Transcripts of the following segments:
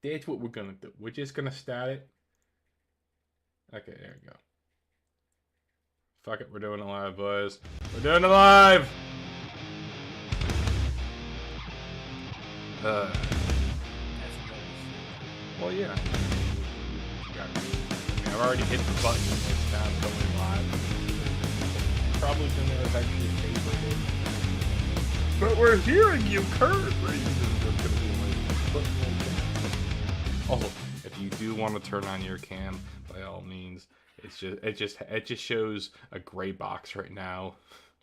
That's what we're gonna do. We're just gonna start it. Okay, there we go. Fuck it, we're doing it live, boys. We're doing it live! Well, yeah. I've already hit the button. It's now going live. Probably gonna eventually favorite it. But we're hearing you currently. Also, if you do want to turn on your cam, by all means, it just shows a gray box right now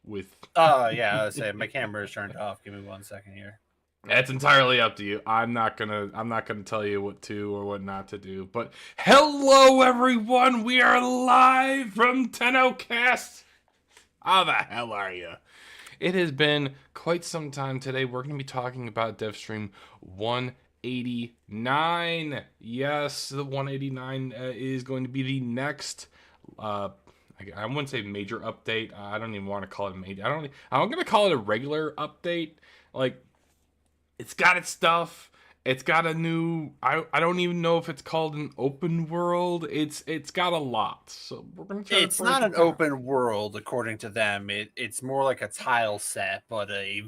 with. Oh yeah, I was saying my camera is turned off. Give me 1 second here. That's entirely up to you. I'm not gonna tell you what to or what not to do. But hello, everyone. We are live from Tenno Cast. How the hell are you? It has been quite some time today. We're gonna be talking about DevStream 189. Yes, the 189 is going to be the next. I wouldn't say major update. I don't even want to call it major. I'm gonna call it a regular update. Like. It's got its stuff. It's got a new. I don't even know if it's called an open world. It's got a lot. So we're gonna try. It's not an open world according to them. It's more like a tile set, but a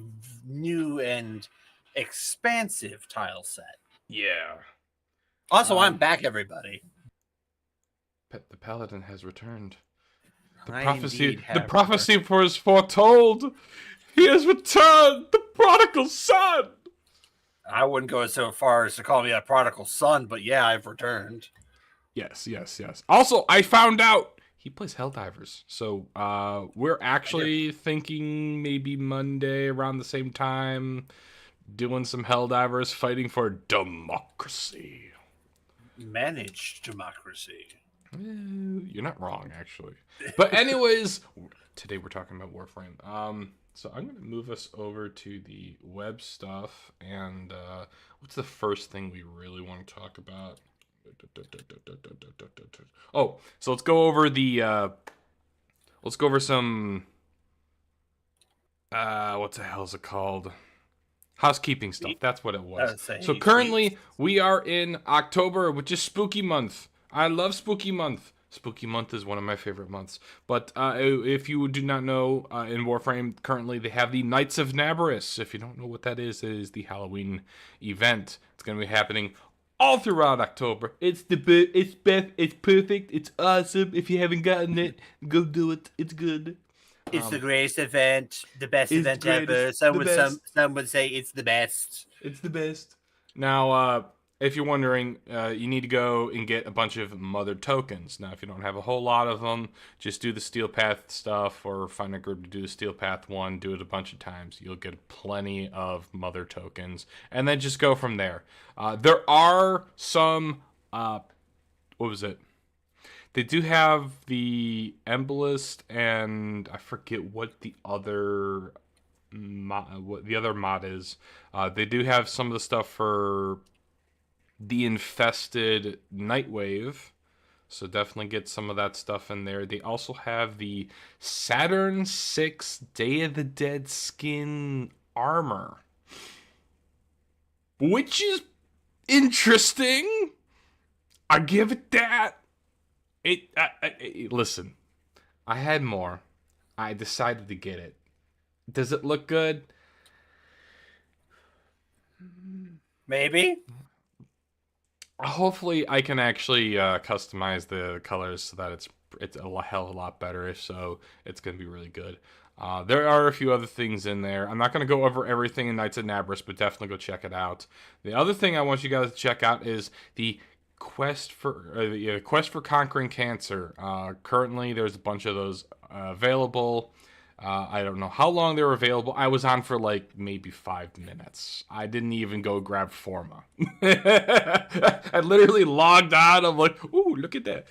new and expansive tile set. Yeah. Also, I'm back, everybody. The Paladin has returned. The I prophecy was foretold. He has returned. The prodigal son. I wouldn't go so far as to call me a prodigal son, but yeah, I've returned. Yes. Also, I found out he plays Helldivers. So we're actually thinking maybe Monday around the same time, doing some Helldivers fighting for democracy. Managed democracy. You're not wrong, actually. But anyways, today we're talking about Warframe. So I'm going to move us over to the web stuff, and what's the first thing we really want to talk about? Oh, so let's go over some, what the hell is it called? Housekeeping stuff. That's what it was. So currently we are in October, which is spooky month. I love spooky month. Spooky month is one of my favorite months. But if you do not know, in Warframe, currently they have the Knights of Nabarus. If you don't know what that is, it is the Halloween event. It's going to be happening all throughout October. It's perfect, it's awesome. If you haven't gotten it, go do it. It's good. It's the greatest event, the best event ever. Some would say it's the best. It's the best. Now, if you're wondering, you need to go and get a bunch of mother tokens. Now, if you don't have a whole lot of them, just do the Steel Path stuff or find a group to do the Steel Path one. Do it a bunch of times. You'll get plenty of mother tokens. And then just go from there. There are some... what was it? They do have the Embolist and I forget what the other mod is. They do have some of the stuff for... the infested Nightwave, so definitely get some of that stuff in there. They also have the Saturn 6 Day of the Dead skin armor, which is interesting. I give it that. Listen, I had more. I decided to get it. Does it look good? Maybe. Hopefully, I can actually customize the colors so that it's a hell of a lot better. If so, it's going to be really good. There are a few other things in there. I'm not going to go over everything in Knights of Nabarus, but definitely go check it out. The other thing I want you guys to check out is the Quest for Conquering Cancer. Currently, there's a bunch of those available. I don't know how long they were available. I was on for like maybe 5 minutes. I didn't even go grab Forma. I literally logged on. I'm like, ooh, look at that.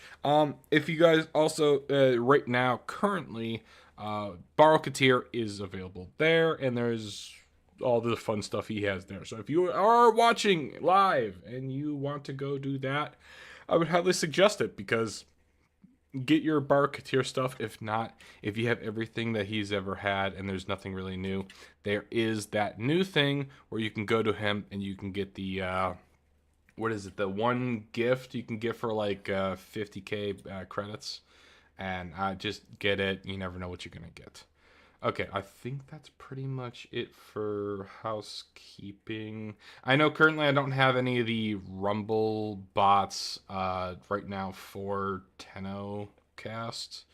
If you guys also, right now, currently, Borrow Katir is available there, and there's all the fun stuff he has there. So if you are watching live and you want to go do that, I would highly suggest it, because get your Borrow Katir stuff. If not, if you have everything that he's ever had and there's nothing really new, there is that new thing where you can go to him and you can get the what is it? The one gift you can get for like 50k credits, and just get it. You never know what you're gonna get. Okay, I think that's pretty much it for housekeeping. I know currently I don't have any of the Rumble bots right now for Tenno Cast.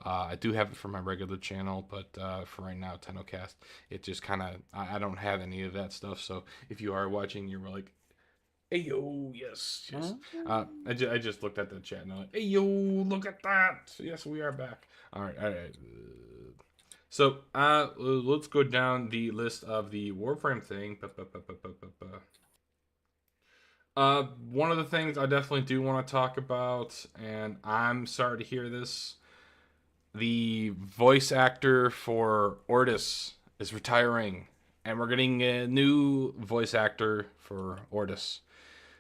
I do have it for my regular channel, but for right now, Tenno Cast, it just kind of, I don't have any of that stuff. So if you are watching, you're like, hey yo, yes, yes. I just looked at the chat and I'm like, hey yo, look at that. Yes, we are back. All right, all right. So let's go down the list of the Warframe thing. One of the things I definitely do want to talk about, and I'm sorry to hear this, the voice actor for Ordis is retiring, and we're getting a new voice actor for Ordis.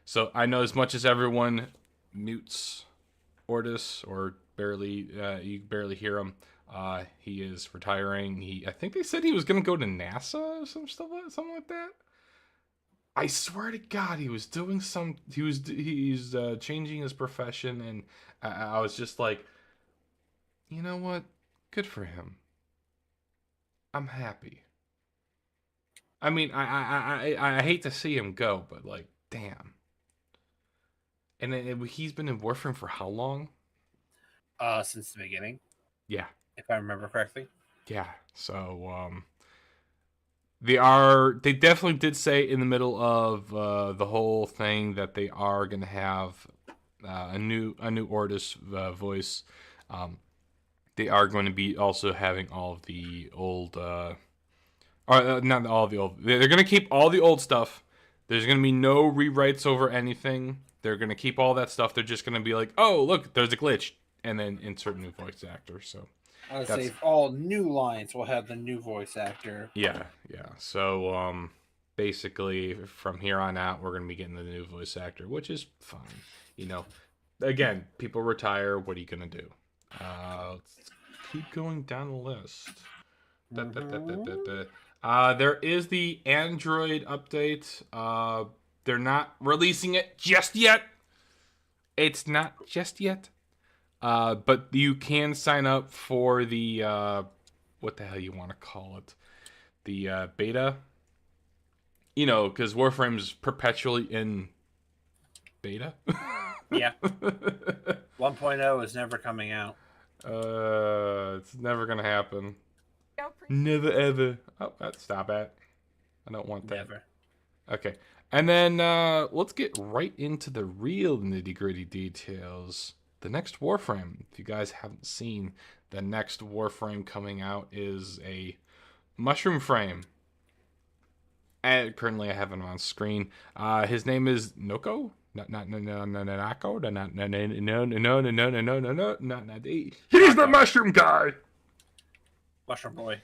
So I know as much as everyone mutes Ordis or barely you barely hear him. He is retiring. I think they said he was gonna go to NASA or something like that. I swear to God, he was doing some. He's changing his profession, and I was just like, you know what? Good for him. I'm happy. I mean, I hate to see him go, but like, damn. And he's been in Warframe for how long? Since the beginning, Yeah, if I remember correctly. yeah. So they definitely did say in the middle of the whole thing that they are going to have a new Ordis voice. They are going to be also having all of the old or not all of the old. They're going to keep all the old stuff. There's going to be no rewrites over anything. They're going to keep all that stuff. They're just going to be like, "Oh, look, there's a glitch." And then insert new voice actor. So I would that's say all new lines will have the new voice actor. yeah, yeah. So basically from here on out we're gonna be getting the new voice actor, which is fine. You know, again, people retire. What are you gonna do? Let's keep going down the list. There is the Android update. They're not releasing it just yet. It's not just yet. But you can sign up for the what the hell you want to call it, the beta. You know, because Warframe's perpetually in beta. Yeah. 1.0 is never coming out. It's never gonna happen. Never ever. Oh, stop it. I don't want that. Never. Okay. And then let's get right into the real nitty gritty details. The next Warframe, if you guys haven't seen, the next Warframe coming out is a mushroom frame. And currently I have him on screen. His name is Noko? He's the mushroom guy. Mushroom Boy.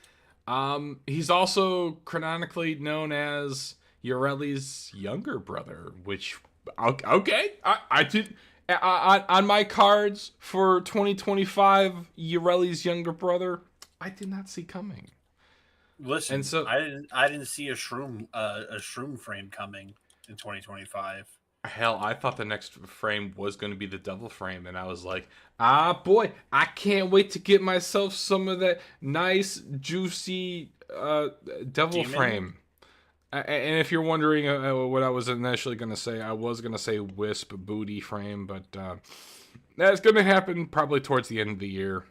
He's also canonically known as Ureli's younger brother, which okay, I did on my cards for 2025. Ureli's younger brother, I did not see coming. Listen, And so I didn't see a shroom frame coming in 2025. hell, I thought the next frame was going to be the double frame, and I was like, ah, boy, I can't wait to get myself some of that nice, juicy devil Demon? frame. And if you're wondering what I was initially going to say, I was going to say Wisp booty frame, but that's going to happen probably towards the end of the year.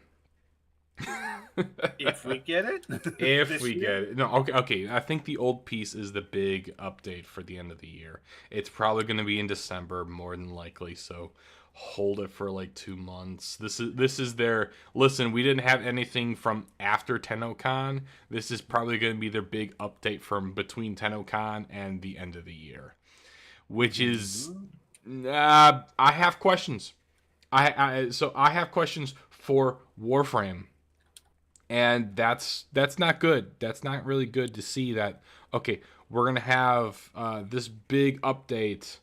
If we get it. If we get it. No, okay. I think the old piece is the big update for the end of the year. It's probably going to be in December, more than likely, so hold it for like 2 months. This is their listen, we didn't have anything from after TennoCon. This is probably going to be their big update from between TennoCon and the end of the year. Which is I have questions. So I have questions for Warframe. And that's not good. That's not really good to see that. Okay, we're gonna have this big update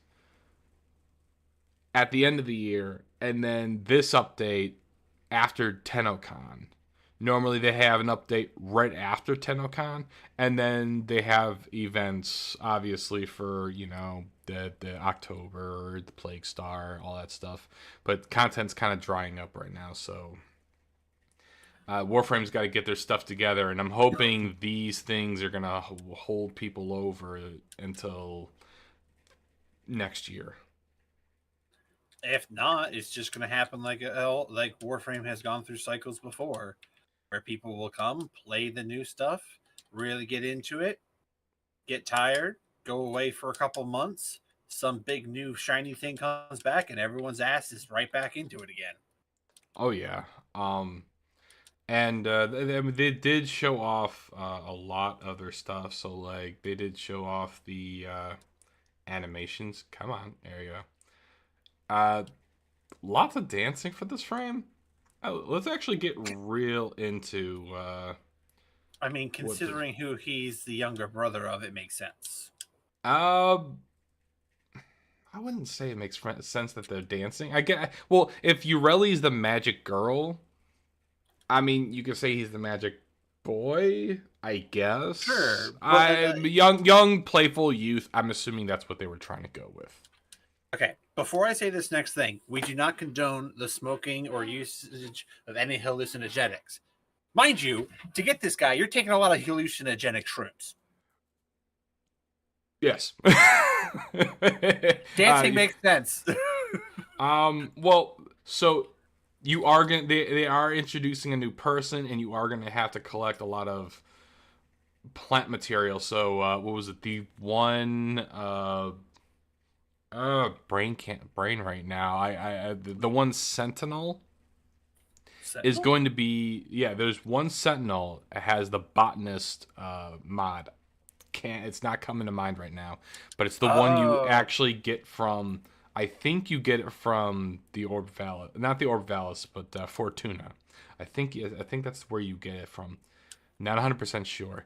at the end of the year, and then this update after TennoCon. Normally they have an update right after TennoCon, and then they have events, obviously, for the October, the Plague Star, all that stuff. But content's kind of drying up right now, so Warframe's got to get their stuff together, and I'm hoping these things are gonna hold people over until next year. If not, it's just going to happen like Warframe has gone through cycles before, where people will come, play the new stuff, really get into it, get tired, go away for a couple months, some big new shiny thing comes back, and everyone's ass is right back into it again. Oh yeah. And they did show off a lot of their stuff. So like they did show off the animations. Come on, there you go. Lots of dancing for this frame. Let's actually get real into. I mean, considering who he's the younger brother of, it makes sense. I wouldn't say it makes sense that they're dancing. I get well if Ureli's the magic girl. I mean, you could say he's the magic boy, I guess. Sure. I'm young, playful youth. I'm assuming that's what they were trying to go with. Okay, before I say this next thing, we do not condone the smoking or usage of any hallucinogenics. Mind you, to get this guy, you're taking a lot of hallucinogenic shrooms. Yes. Dancing makes sense. Well, so you are going they are introducing a new person, and you are going to have to collect a lot of plant material. So what was it? The one brain right now. The one Sentinel is going to be there's one Sentinel has the botanist mod. It's not coming to mind right now, but it's the one you actually get from. I think you get it from the Orb Vallis, not the Orb Vallis, but Fortuna. I think that's where you get it from. Not 100% sure,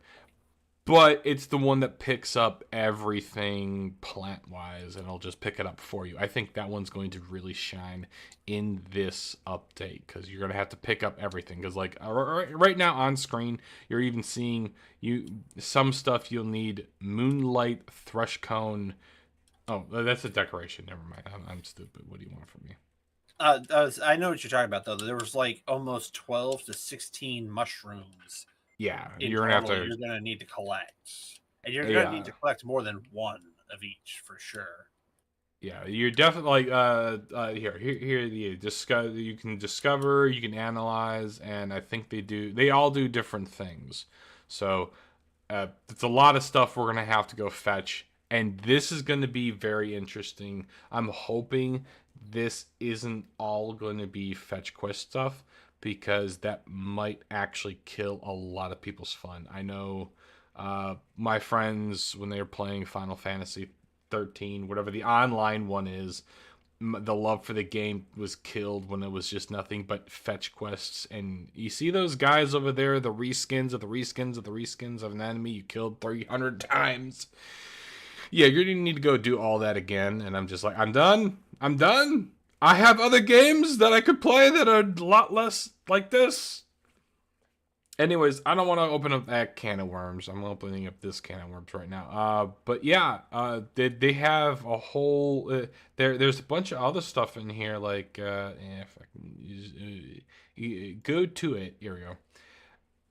but it's the one that picks up everything plant-wise, and it'll just pick it up for you. I think that one's going to really shine in this update, because you're going to have to pick up everything. Because like right now on screen, you're even seeing some stuff you'll need: Moonlight, Thrush Cone. Oh, that's a decoration. Never mind. I'm stupid. What do you want from me? I know what you're talking about, though. There was like almost 12 to 16 mushrooms. Yeah, you're gonna need to collect, and you're gonna need to collect more than one of each for sure. Yeah, you're definitely like here you can discover, you can analyze, and I think they all do different things. So it's a lot of stuff we're gonna have to go fetch, and this is going to be very interesting. I'm hoping this isn't all going to be fetch quest stuff, because that might actually kill a lot of people's fun. I know my friends, when they were playing Final Fantasy 13, whatever the online one is, the love for the game was killed when it was just nothing but fetch quests. And you see those guys over there, the reskins of the reskins of the reskins of an enemy you killed 300 times. Yeah, you're going to need to go do all that again. And I'm just like, I'm done. I have other games that I could play that are a lot less like this. Anyways, I don't want to open up that can of worms. I'm opening up this can of worms right now. But yeah, they have a whole... There's a bunch of other stuff in here, like... if I can go to it. Here we go.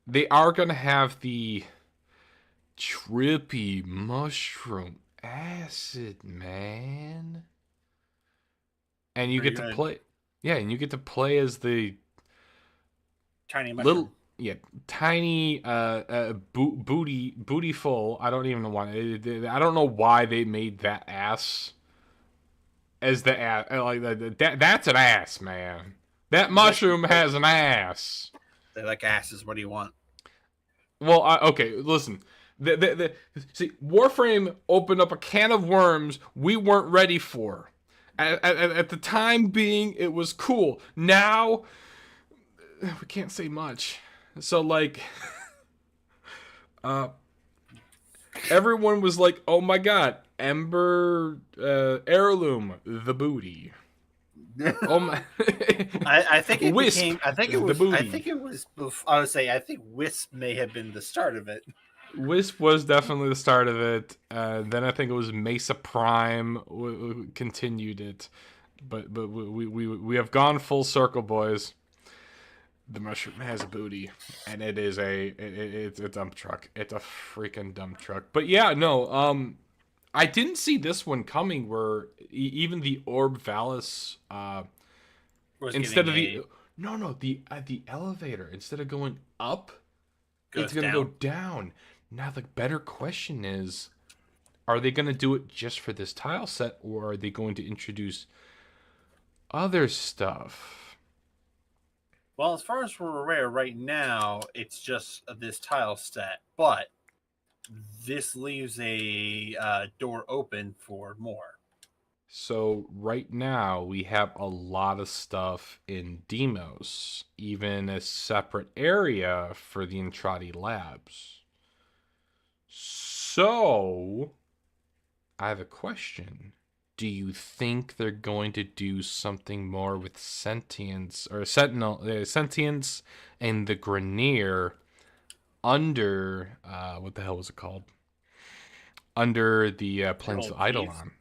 They are going to have the trippy mushroom acid, man. And you get to play, and you get to play as the tiny mushroom. Tiny bootyful. I don't even know why. I don't know why they made that ass as the ass. Like that's an ass, man. That mushroom has an ass. They like asses. What do you want? Well, okay. Listen. See, Warframe opened up a can of worms we weren't ready for. At the time being, it was cool. Now, we can't say much. So, like, everyone was like, "Oh my god, Ember heirloom, the booty." Oh my! I think it Wisp, became. I think it was. I think it was. I would say. I think Wisp may have been the start of it. Wisp was definitely the start of it. Then I think it was Mesa Prime continued it, but we have gone full circle, boys. The mushroom has a booty, and it is it's a dump truck. It's a freaking dump truck. But yeah, no, I didn't see this one coming. Where even the Orb Valis, Was instead giving of the a the elevator, instead of going up, it's goes gonna go down. down. Now the better question is, are they gonna do it just for this tile set, or are they going to introduce other stuff? Well, as far as we're aware right now, it's just this tile set, but this leaves a door open for more. So right now we have a lot of stuff in Demos, even a separate area for the Entrati Labs. So I have a question. Do you think they're going to do something more with sentience or sentience and the Grenier under what the hell was it called? Under the Plains of Old Keys. Eidolon.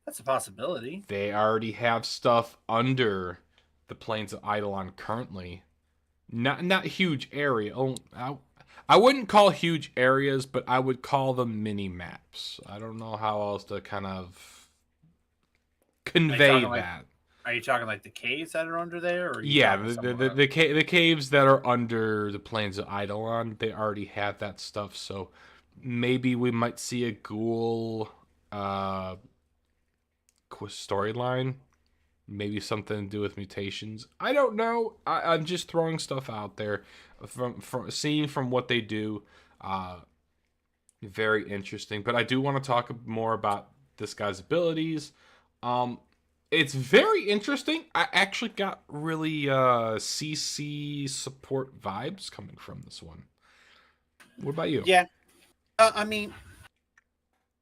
That's a possibility. They already have stuff under the Plains of Eidolon currently. Not huge area. I wouldn't call huge areas, but I would call them mini maps. I don't know how else to kind of Are you convey talking like that. are you talking like the caves that are under there, or are you Yeah, talking somewhere else? the caves that are under the Plains of Eidolon, they already have that stuff. So maybe we might see a ghoul storyline. Maybe something to do with mutations. I don't know. I'm just throwing stuff out there from seeing from what they do. Uh, Very interesting. But I do want to talk more about this guy's abilities. Um, it's very interesting. I actually got really CC support vibes coming from this one. What about you? Yeah, I mean,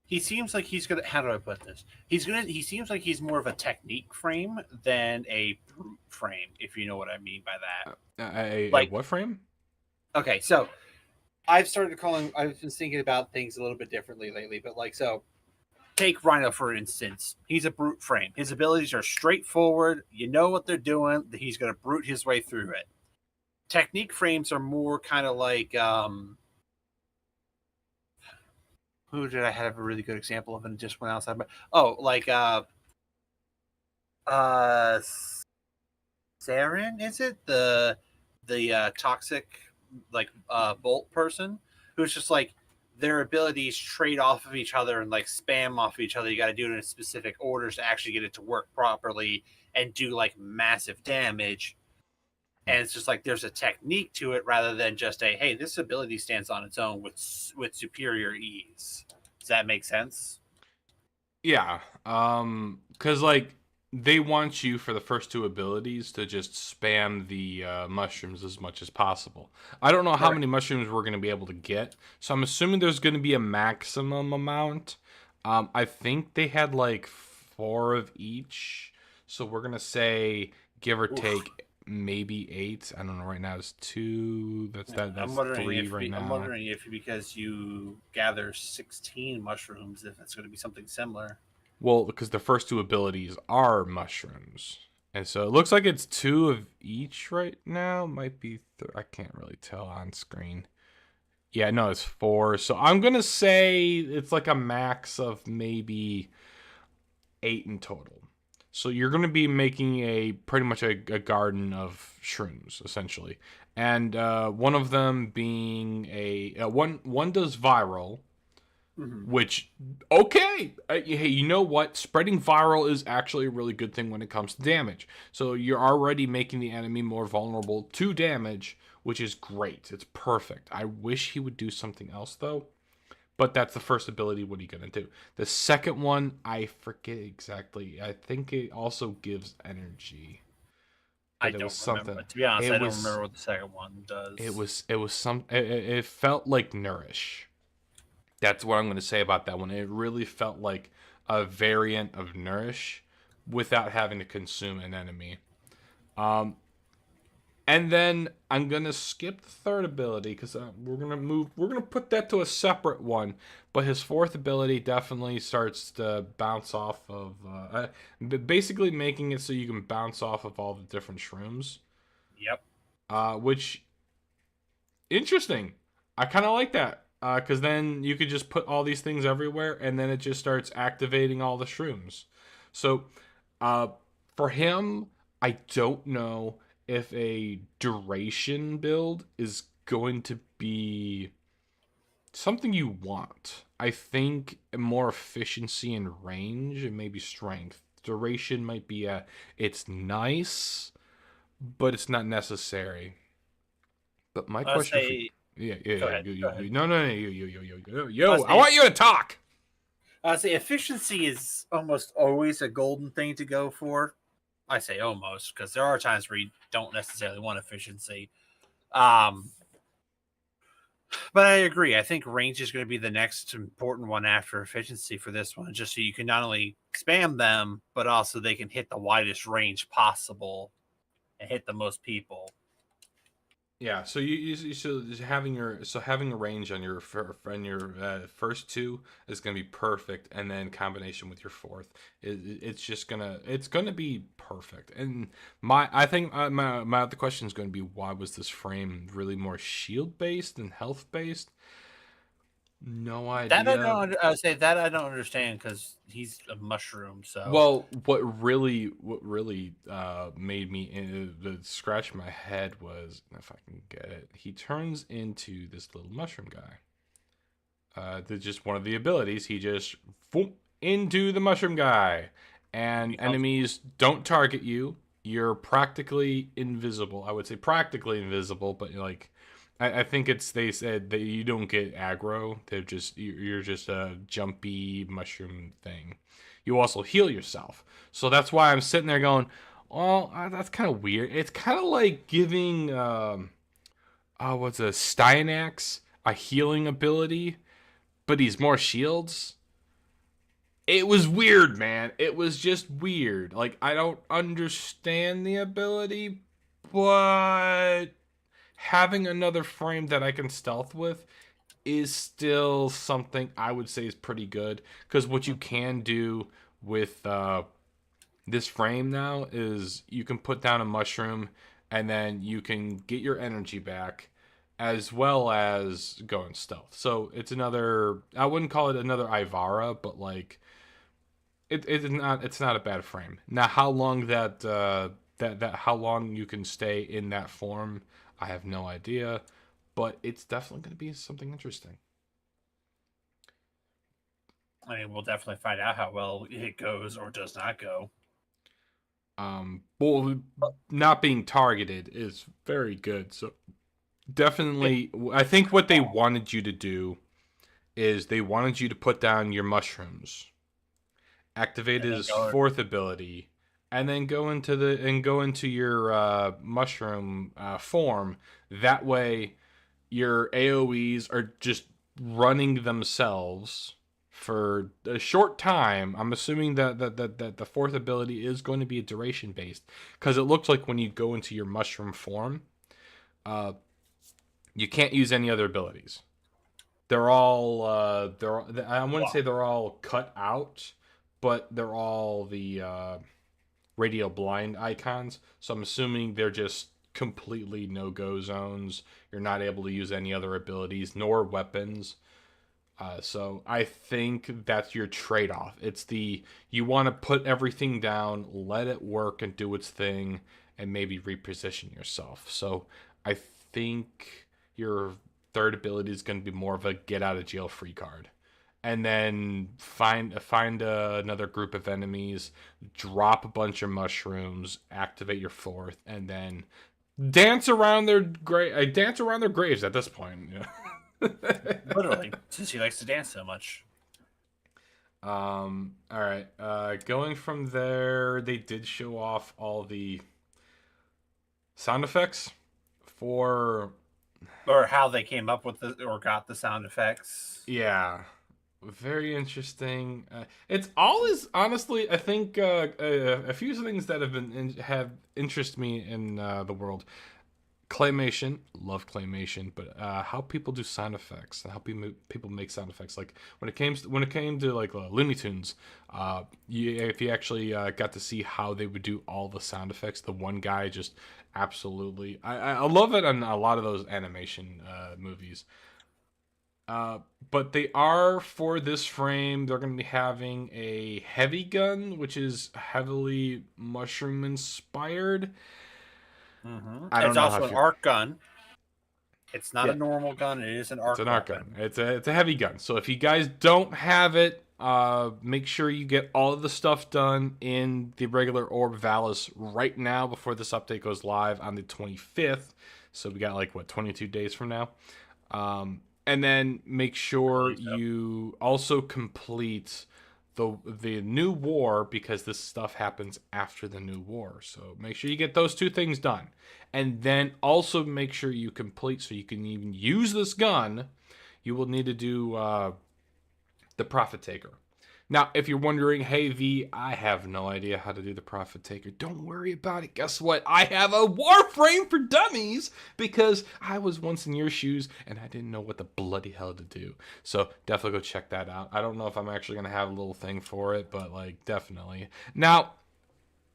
he seems like he's gonna. How do I put this? He seems like he's more of a technique frame than a brute frame, if you know what I mean by that. A Like, what frame? okay, so I've started calling. I've been thinking about things a little bit differently lately, but like, so take Rhino for instance. He's a brute frame. His abilities are straightforward. You know what they're doing. He's gonna brute his way through it. Technique frames are more kind of like who did I have a really good example of and just went outside? But like uh Saren, is it the toxic like bolt person who's just like their abilities trade off of each other and like spam off of each other. You got to do it in specific orders to actually get it to work properly and do like massive damage. And it's just like there's a technique to it rather than just a hey, this ability stands on its own with superior ease. Does that make sense? Yeah. Cause like they want you for the first two abilities to just spam the mushrooms as much as possible. I don't know how Correct. many mushrooms we're gonna be able to get, so I'm assuming there's gonna be a maximum amount. I think they had like four of each, so we're gonna say give or Oof. take maybe eight. I don't know. Right now it's two. That's three right I'm now. wondering if because you gather 16 mushrooms, if it's going to be something similar. Well, because the first two abilities are mushrooms. And so it looks like it's two of each right now. Might be, I can't really tell on screen. Yeah, no, it's four. So I'm going to say it's like a max of maybe eight in total. So you're going to be making a pretty much a garden of shrooms, essentially. And one of them being one does viral, Mm-hmm. which okay, hey, you know what, spreading viral is actually a really good thing when it comes to damage. So you're already making the enemy more vulnerable to damage, which is great. It's perfect. I wish he would do something else though, but that's the first ability. What are you gonna do? The second one, I forget exactly. I think it also gives energy, I but it was don't remember. something. To be honest, it I don't was remember what the second one does. it was some it felt like nourish. That's what I'm going to say about that one. It really felt like a variant of Nourish without having to consume an enemy. Um, And then I'm gonna skip the third ability because we're gonna move. We're gonna put that to a separate one. But his fourth ability definitely starts to bounce off of, basically making it so you can bounce off of all the different shrooms. Yep. Which interesting. I kind of like that because then you could just put all these things everywhere, and then it just starts activating all the shrooms. So, uh, for him, I don't know if a duration build is going to be something you want. I think more efficiency and range and maybe strength. Duration might be it's nice, but it's not necessary. But my I'll question for say, yeah, yeah, go yeah, ahead. Go ahead. no, no, no, I'll I say, want you to talk. I'll say efficiency is almost always a golden thing to go for. I say almost because there are times where you don't necessarily want efficiency. Um, but I agree. I think range is going to be the next important one after efficiency for this one, just so you can not only spam them, but also they can hit the widest range possible and hit the most people. Yeah, so you so having a range on your first two is gonna be perfect, and then combination with your fourth, it's gonna be perfect. And I think my other question is gonna be, why was this frame really more shield based than health based? No That I idea. don't. I would say that I don't understand because he's a mushroom. So Well, what really made me scratch my head was, if I can get it, he turns into this little mushroom guy. That's just one of the abilities. He just boom, into the mushroom guy, he and becomes. enemies don't target you. You're practically invisible. I would say practically invisible, but like, I think it's they said that you don't get aggro. You're just a jumpy mushroom thing. You also heal yourself, so that's why I'm sitting there going, "Oh, that's kind of weird." It's kind of like giving what's a Styanax a healing ability, but he's more shields. It was weird, man. It was just weird. Like, I don't understand the ability, but having another frame that I can stealth with is still something I would say is pretty good. Because what you can do with this frame now is you can put down a mushroom and then you can get your energy back as well as go in stealth. So it's another, I wouldn't call it another Ivara, but like it's not a bad frame. Now how long that how long you can stay in that form, I have no idea, but it's definitely going to be something interesting. I mean, we'll definitely find out how well it goes or does not go. Well, not being targeted is very good. So Yeah, definitely, I think what they wanted you to do is they wanted you to put down your mushrooms, activate and then his go. fourth ability, and then go into your mushroom form. That way, your AOE's are just running themselves for a short time. I'm assuming that the fourth ability is going to be a duration based, because it looks like when you go into your mushroom form, uh, you can't use any other abilities. They're all I wouldn't Wow. say they're all cut out, but they're all the radio blind icons. So I'm assuming they're just completely no go zones. You're not able to use any other abilities nor weapons. So I think that's your trade off. It's the you want to put everything down, let it work and do its thing, and maybe reposition yourself. So I think your third ability is going to be more of a get out of jail free card, and then find another group of enemies, drop a bunch of mushrooms, activate your fourth, and then dance around their graves at this point. Literally, since he likes to dance so much. All right. Going from there, they did show off all the sound effects for, Or how they came up with the or got the sound effects. yeah, very interesting. It's all is honestly, I think a few things that have interest me in the world. Claymation, love claymation, but how people do sound effects and how people make sound effects. Like when it came to like Looney Tunes, if you actually got to see how they would do all the sound effects, the one guy just absolutely, I love it on a lot of those animation movies. Uh, but they are for this frame. They're going to be having a heavy gun, which is heavily mushroom inspired. I It's don't know how also if an you're. arc gun. It's not Yeah, a normal gun. It is an it's arc an arc gun. weapon. It's a heavy gun. So if you guys don't have it, make sure you get all of the stuff done in the regular Orb Valis right now before this update goes live on the 25th. So we got like what 22 days from now. And then make I sure believe so. you also complete the new war because this stuff happens after the new war. So make sure you get those two things done. And then also make sure you complete so you can even use this gun. You will need to do the Prophet Taker. Now, if you're wondering, hey V, I have no idea how to do the Prophet Taker. Don't worry about it. Guess what? I have a warframe for dummies because I was once in your shoes and I didn't know what the bloody hell to do. So definitely go check that out. I don't know if I'm actually gonna have a little thing for it, but like definitely. Now,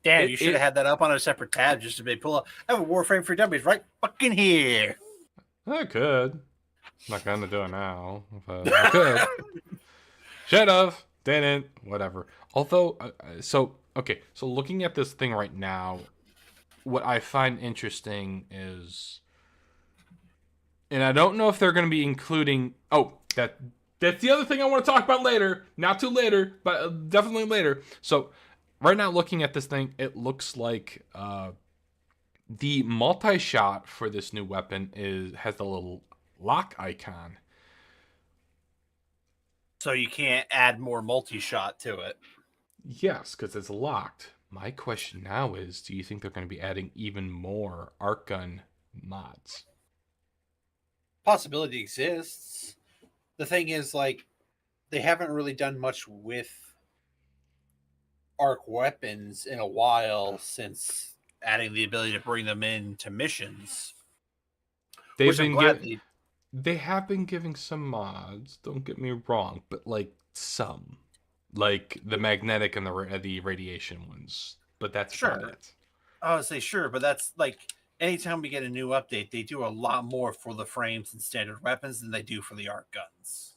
Damn, it you should have it had that up on a separate tab just to be pull up. I have a Warframe for Dummies right fucking here. I could. I'm not gonna do it now, but I could. Should have. Didn't. Whatever. Although, so okay. So looking at this thing right now, what I find interesting is, and I don't know if they're going to be including. Oh, that's the other thing I want to talk about later. Not too later, but definitely later. So, right now, looking at this thing, it looks like the multi-shot for this new weapon has the little lock icon. So you can't add more multi-shot to it. Yes, because it's locked. My question now is, do you think they're going to be adding even more arc gun mods? Possibility exists. The thing is, like, they haven't really done much with arc weapons in a while since adding the ability to bring them into missions, They've which I'm been glad giving, they. they have been giving some mods. Don't get me wrong, but like some, like the magnetic and the radiation ones. But that's about Sure, it. I would say sure, but that's like anytime we get a new update, they do a lot more for the frames and standard weapons than they do for the arc guns.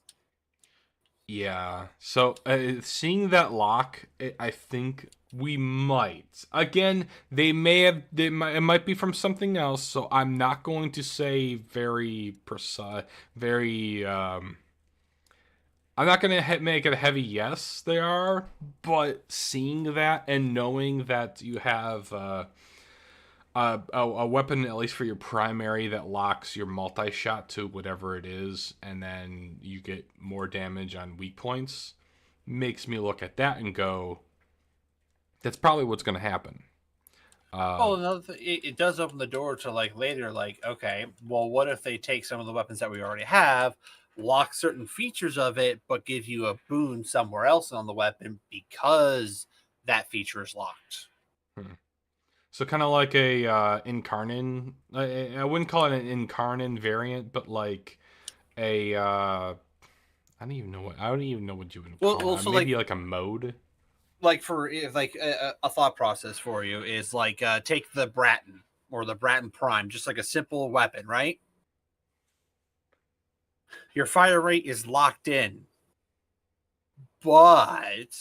Yeah. So seeing that lock, I think we might. Again, they may have. It might be from something else. So I'm not going to say very precise. Very. I'm not going to make it a heavy yes. They are, but seeing that and knowing that you have. A weapon at least for your primary that locks your multi-shot to whatever it is, and then you get more damage on weak points, makes me look at that and go, that's probably what's going to happen. Well, another thing, it does open the door to like later, like, okay, well, what if they take some of the weapons that we already have, lock certain features of it, but give you a boon somewhere else on the weapon because that feature is locked? Hmm. So kind of like a incarnin. I wouldn't call it an incarnin variant, but like a I don't even know what you would Well, call it. also Maybe like a mode. like for like a thought process for you is like take the Bratton or the Bratton Prime, just like a simple weapon, right? Your fire rate is locked in, but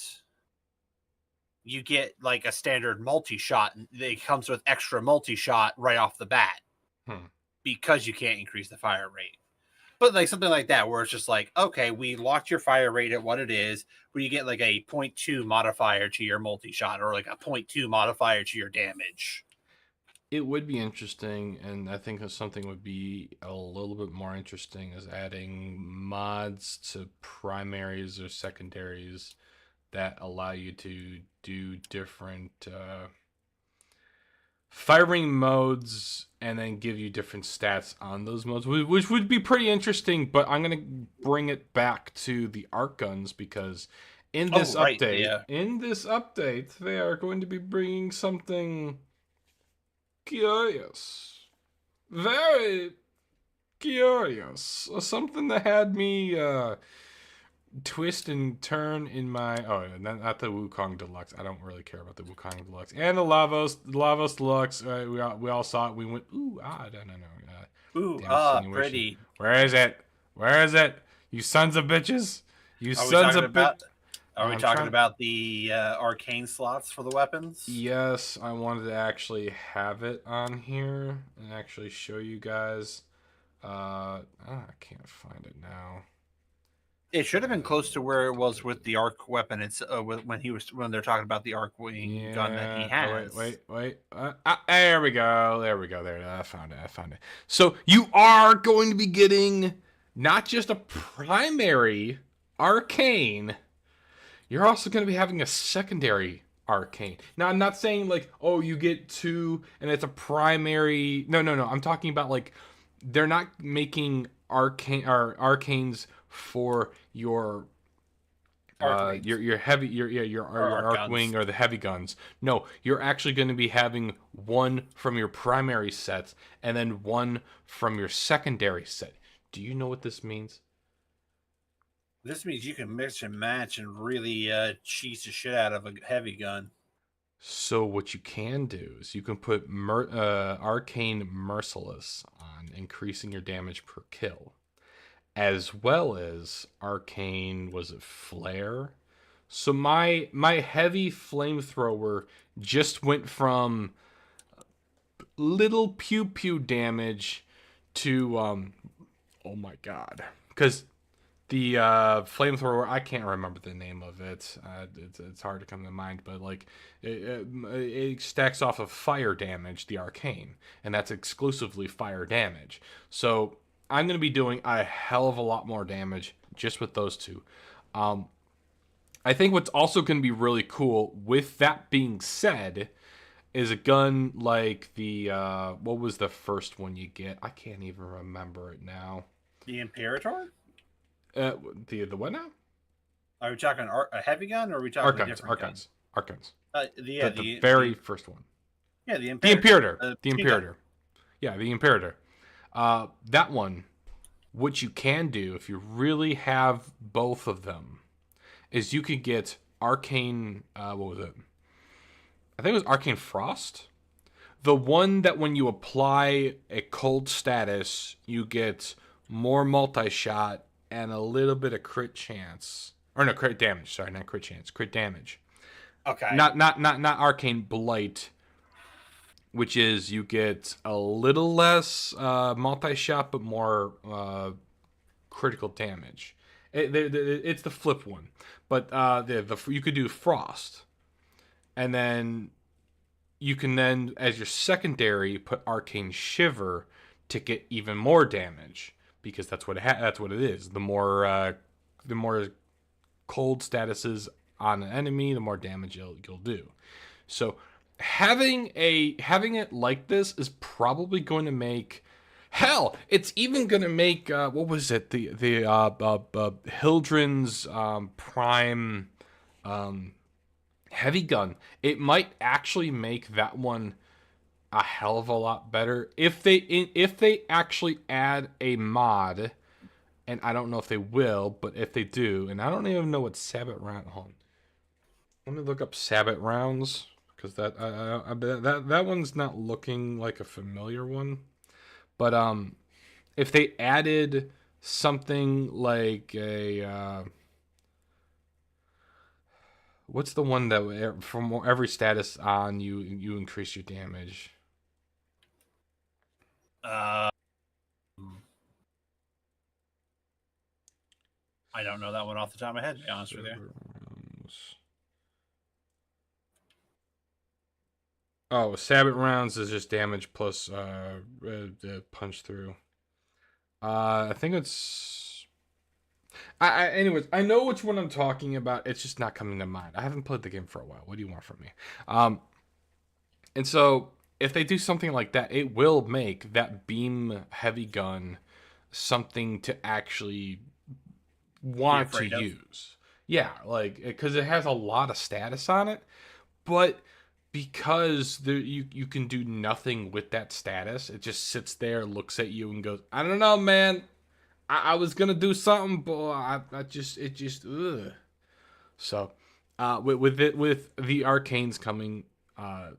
you get like a standard multi-shot. It comes with extra multi-shot right off the bat Hmm. because you can't increase the fire rate. But like something like that, where it's just like, okay, we locked your fire rate at what it is, where you get like a zero point 0.2 modifier to your multi-shot or like a zero point 0.2 modifier to your damage. It would be interesting, and I think something would be a little bit more interesting is adding mods to primaries or secondaries that allow you to do different firing modes and then give you different stats on those modes, which would be pretty interesting. But I'm going to bring it back to the arc guns because Oh, right. Yeah. in this update, they are going to be bringing something curious. very curious. Something that had me twist and turn in my not the Wukong Deluxe. I don't really care about the Wukong Deluxe and the Lavos Deluxe. We all saw it. We went no. Ooh, Damage attenuation. pretty. Where is it? Where is it? You sons of bitches! You Are we sons talking of bit. about? Are we I'm talking trying. about the arcane slots for the weapons? Yes, I wanted to actually have it on here and actually show you guys. I can't find it now. It should have been close to where it was with the arc weapon. It's when they're talking about the arc wing gun that he Yeah. Oh, has. wait. There we go. There. I found it. So you are going to be getting not just a primary arcane. You're also going to be having a secondary arcane. Now, I'm not saying like, oh, you get two and it's a primary. No. I'm talking about like they're not making arcanes for your your heavy your arc arc wing guns. or the heavy guns. No, you're actually going to be having one from your primary set and then one from your secondary set. Do you know what this means? This means you can mix and match and really cheese the shit out of a heavy gun. So what you can do is you can put arcane merciless on, increasing your damage per kill, as well as arcane, was it flare? So my heavy flamethrower just went from little pew pew damage to oh my god, because the flamethrower, I can't remember the name of it. It's hard to come to mind, but like it stacks off of fire damage, the arcane, and that's exclusively fire damage. So I'm going to be doing a hell of a lot more damage just with those two. I think what's also going to be really cool, with that being said, is a gun like the what was the first one you get? I can't even remember it now. The Imperator? Uh, the what now? Are we talking a heavy gun, or are we talking a different gun? Archons. The very first one. Yeah, the The Imperator. Imperator. The Imperator. Yeah, the Imperator. That one, what you can do if you really have both of them, is you could get Arcane. What was it? I think it was Arcane Frost. The one that when you apply a cold status, you get more multi-shot and a little bit of crit chance. Or no, crit damage. Sorry, not crit chance. Crit damage. Okay. Not Arcane Blight, which is you get a little less multi-shot but more critical damage. It's the flip one. But you could do Frost. And then you can then, as your secondary, put Arcane Shiver to get even more damage, because that's what it is. The more cold statuses on an enemy, the more damage you'll do. So having it like this is probably going to make, hell, it's even going to make what was it, the Hildren's prime heavy gun. It might actually make that one a hell of a lot better if they actually add a mod. And I don't know if they will, but if they do, and I don't even know what Sabbat round. Hold on. Let me look up Sabbat rounds, because that one's not looking like a familiar one. But if they added something like a what's the one that from every status on you increase your damage? I don't know that one off the top of my head, to be honest with you. Oh, Sabbat rounds is just damage plus punch through. I think it's. Anyways, I know which one I'm talking about. It's just not coming to mind. I haven't played the game for a while. What do you want from me? And so if they do something like that, it will make that beam heavy gun something to actually want to use. Yeah, like, because it has a lot of status on it, but because you can do nothing with that status. It just sits there, looks at you, and goes, "I don't know, man. I was gonna do something, but I just it just ugh." So, with the arcanes coming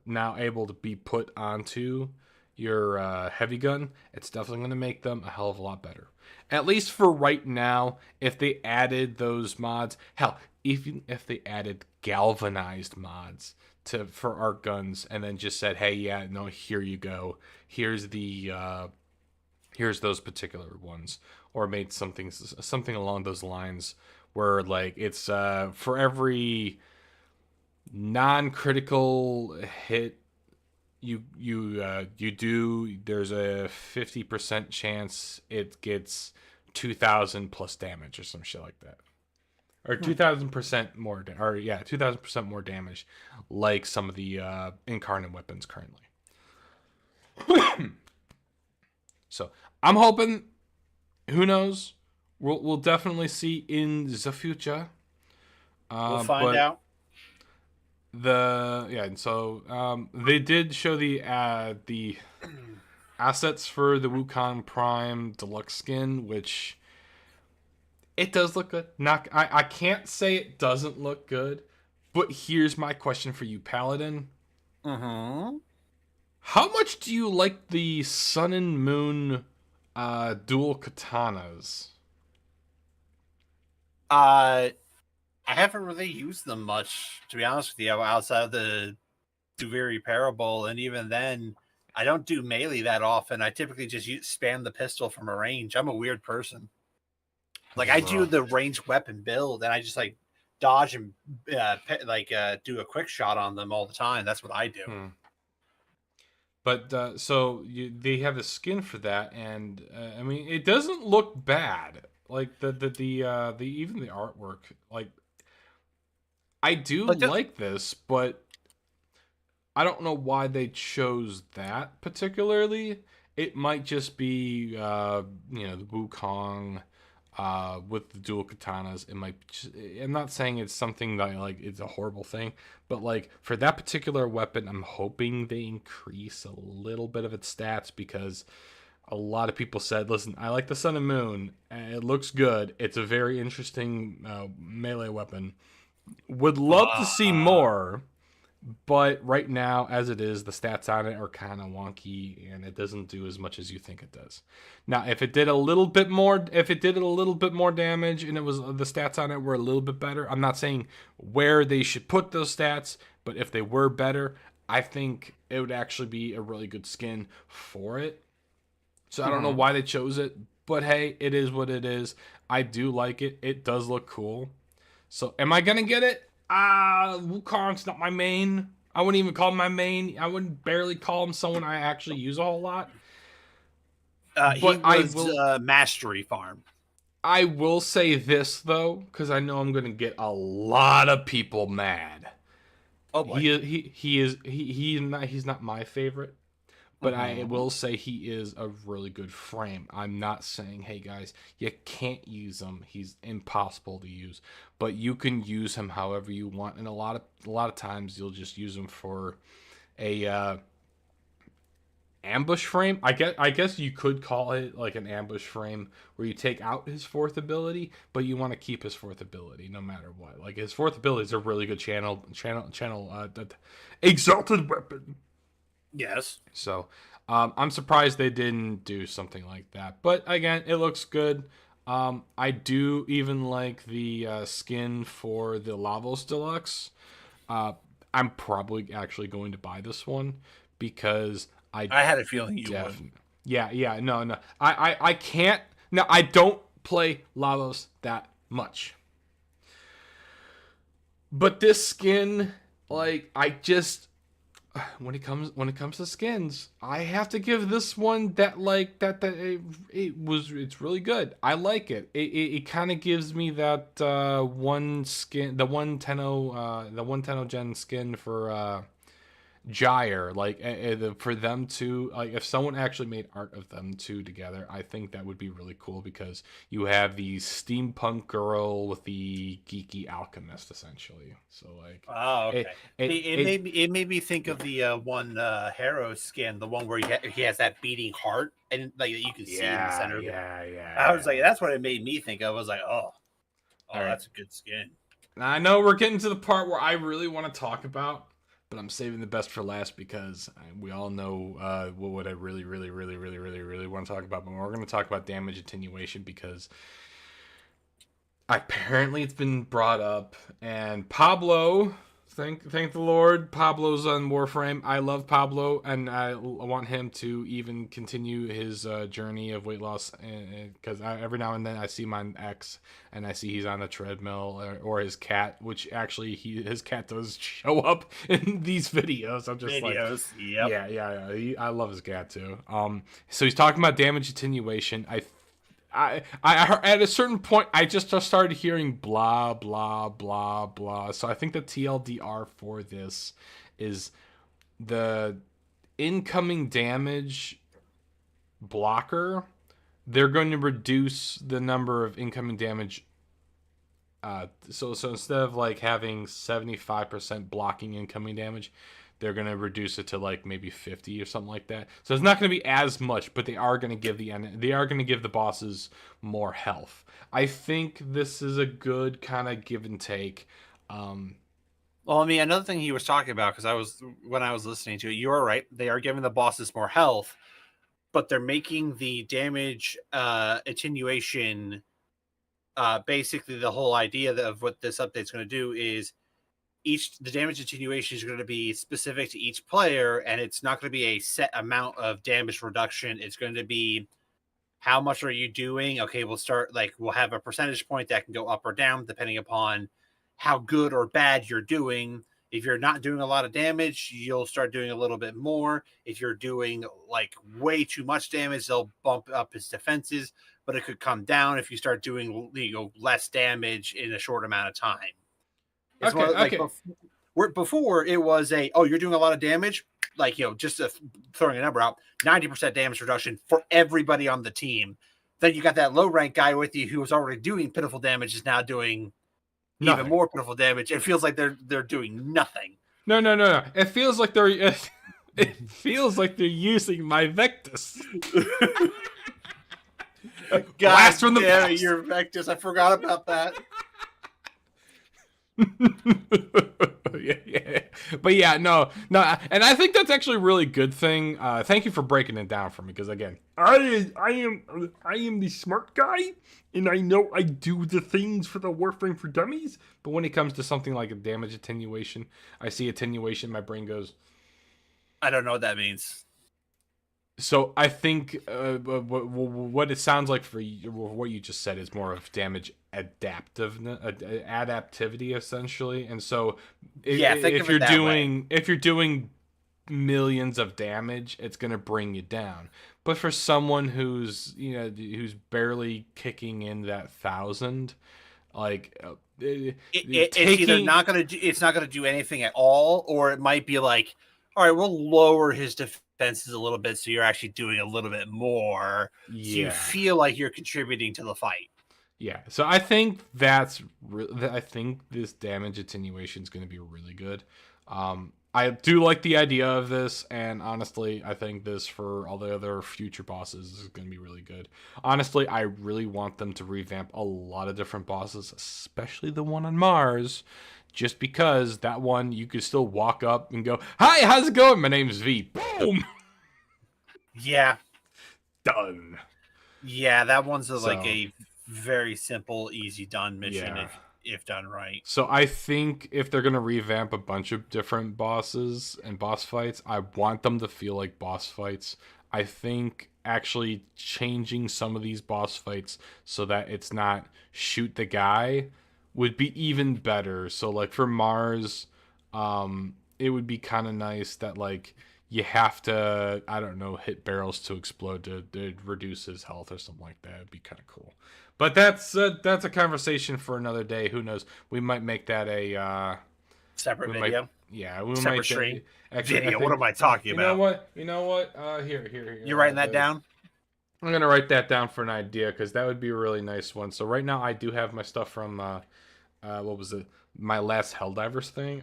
now able to be put onto your heavy gun, it's definitely going to make them a hell of a lot better. At least for right now. If they added those mods, hell, even if they added galvanized mods to for arc guns, and then just said, "Hey, yeah, no, here you go. Here's the here's those particular ones," or made something along those lines where like it's for every non-critical hit you do, there's a 50% chance it gets 2,000 plus damage or some shit like that, or 2,000% more or yeah, 2,000% more damage, like some of the incarnate weapons currently. So I'm hoping, who knows, we'll definitely see in the future. We'll find But out. and so they did show the assets for the Wukong Prime Deluxe skin, which it does look good. Not I can't say it doesn't look good, but here's my question for you, Paladin. Mm-hmm. How much do you like the Sun and Moon dual katanas? I haven't really used them much, to be honest with you, outside of the Duviri Parable, and even then, I don't do melee that often. I typically just spam the pistol from a range. I'm a weird person. Like I do the ranged weapon build, and I just like dodge and do a quick shot on them all the time. That's what I do. But they have a skin for that, and I mean, it doesn't look bad. Like the even the artwork, like I do But like this, but I don't know why they chose that particularly. It might just be the Wukong with the dual katanas. It might. I'm not saying it's something that like it's a horrible thing, but like for that particular weapon, I'm hoping they increase a little bit of its stats, because a lot of people said, "Listen, I like the Sun and Moon. It looks good. It's a very interesting melee weapon. Would love to see more." But right now, as it is, the stats on it are kind of wonky, and it doesn't do as much as you think it does. Now, if it did a little bit more, if it did a little bit more damage, and it was the stats on it were a little bit better, I'm not saying where they should put those stats, but if they were better, I think it would actually be a really good skin for it. So I don't know why they chose it, but hey, it is what it is. I do like it. It does look cool. So am I gonna get it? Wukong's not my main. I wouldn't even call him my main. I wouldn't barely call him someone I actually use a whole lot. he But was Mastery Farm. I will say this though, because I know I'm gonna get a lot of people mad. Oh boy. He's not my favorite. But I will say he is a really good frame. I'm not saying, hey guys, you can't use him. He's impossible to use. But you can use him however you want, and a lot of times you'll just use him for a ambush frame. I guess you could call it like an ambush frame where you take out his fourth ability, but you want to keep his fourth ability no matter what. Like his fourth ability is a really good channel exalted weapon. Yes. So I'm surprised they didn't do something like that. But again, it looks good. I do even like the skin for the Lavos Deluxe. I'm probably actually going to buy this one because I had a feeling you would. Yeah, no. I can't. Now, I don't play Lavos that much. But this skin, like, I just when it comes to skins, I have to give this one that it's really good. I like it. It kind of gives me that one skin, the one Tenno Gen skin for gyre, like for them to, like, if someone actually made art of them two together, I think that would be really cool, because you have the steampunk girl with the geeky alchemist essentially. So like Oh, it okay. it It it made me think of the one Harrow skin, the one where he has that beating heart and like you can see in the yeah, center of it. yeah, yeah, I was like, yeah. that's what it made me think of. I was like, All right. that's a good skin. Now, I know we're getting to the part where I really want to talk about, but I'm saving the best for last, because we all know what I really, really, really, really, really, really want to talk about. But we're going to talk about damage attenuation, because apparently it's been brought up, and Pablo, thank the Lord, Pablo's on Warframe. I love Pablo, and I want him to even continue his journey of weight loss, because every now and then I see him on X, and I see he's on a treadmill, or his cat, which actually his cat does show up in these videos. I'm just like, Videos. Yep. yeah. I love his cat too. So he's talking about damage attenuation. I at a certain point, I just started hearing blah blah blah blah. So I think the TLDR for this is the incoming damage blocker. They're going to reduce the number of incoming damage. So instead of like having 75% blocking incoming damage, they're going to reduce it to like maybe 50 or something like that. So it's not going to be as much, but they are going to give the bosses more health. I think this is a good kind of give and take. Well, I mean, another thing he was talking about, because when I was listening to it, you are right. They are giving the bosses more health, but they're making the damage attenuation. Basically, the whole idea of what this update's going to do is the damage attenuation is going to be specific to each player, and it's not going to be a set amount of damage reduction. It's going to be how much are you doing? Okay, we'll have a percentage point that can go up or down depending upon how good or bad you're doing. If you're not doing a lot of damage, you'll start doing a little bit more. If you're doing like way too much damage, they'll bump up his defenses, but it could come down if you start doing less damage in a short amount of time. It's Okay, one of, like okay. before it was you're doing a lot of damage, like just throwing a number out, 90% damage reduction for everybody on the team. Then you got that low rank guy with you who was already doing pitiful damage is now doing even more pitiful damage. It feels like they're doing nothing. No. It feels like they're it feels like they're using my Vectus. God from the damn it, your Vectus. I forgot about that. yeah. But yeah, no, and I think that's actually a really good thing. Thank you for breaking it down for me, because again, I am the smart guy, and I know I do the things for the Warframe for Dummies. But when it comes to something like a damage attenuation, I see attenuation, my brain goes, I don't know what that means. So I think what it sounds like for you, what you just said, is more of damage adaptivity essentially. And so if you're doing millions of damage, it's going to bring you down. But for someone who's barely kicking in that 1,000, like it's either not going to it's not going to do anything at all, or it might be like, all right, we'll lower his defenses a little bit, so you're actually doing a little bit more, so you feel like you're contributing to the fight. Yeah, so I think I think this damage attenuation is going to be really good. I do like the idea of this, and honestly, I think this for all the other future bosses is going to be really good. Honestly, I really want them to revamp a lot of different bosses, especially the one on Mars, just because that one you could still walk up and go, "Hi, how's it going? My name's V." Boom. Yeah. Done. Yeah, that one's like a very simple, easy done mission if done right. So I think if they're going to revamp a bunch of different bosses and boss fights, I want them to feel like boss fights. I think actually changing some of these boss fights so that it's not shoot the guy would be even better. So like for Mars, it would be kind of nice that like you have to, I don't know, hit barrels to explode to reduce his health or something like that. It'd be kind of cool. But that's a conversation for another day. Who knows? We might make that Separate We might, video. yeah, we Separate might. stream. Actually, I Video. What think. am I talking You know about? what? You know what? Here. You writing that down? I'm gonna write that down for an idea because that would be a really nice one. So right now I do have my stuff from what was it? My last Helldivers thing.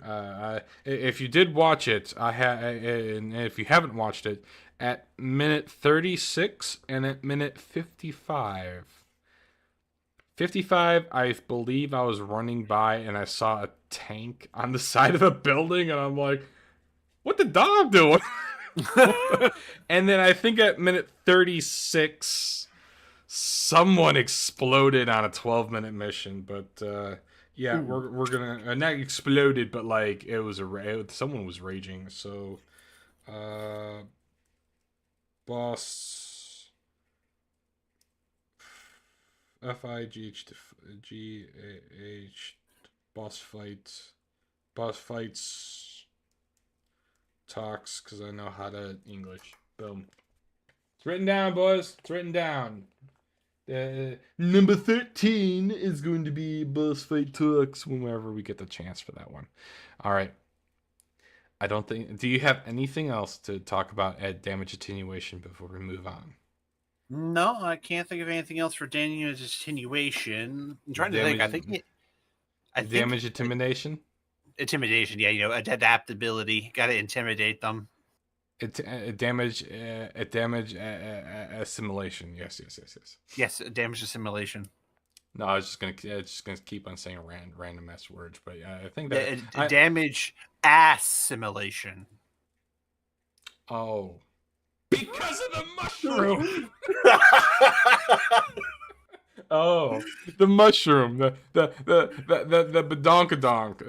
If you did watch it, and if you haven't watched it, at minute 36 and at minute 55. 55, I believe I was running by and I saw a tank on the side of a building, and I'm like, what the dog doing? And then I think at minute 36, someone exploded on a 12-minute mission. But yeah, we're gonna not exploded, but like it was someone was raging. So, boss FIGH boss fights talks because I know how to English. Boom. It's written down, boys. It's written down. Number 13 is going to be boss fight talks whenever we get the chance for that one. All right. I don't think. Do you have anything else to talk about at damage attenuation before we move on? No, I can't think of anything else for damage attenuation. I'm trying to think. I think damage intimidation. Intimidation, yeah, adaptability. Got to intimidate them. It's damage assimilation. Yes. Yes, damage assimilation. No, I was just gonna keep on saying random ass words, but yeah, I think that damage assimilation. Oh, because of the mushroom. Oh, the mushroom, the badonkadonk,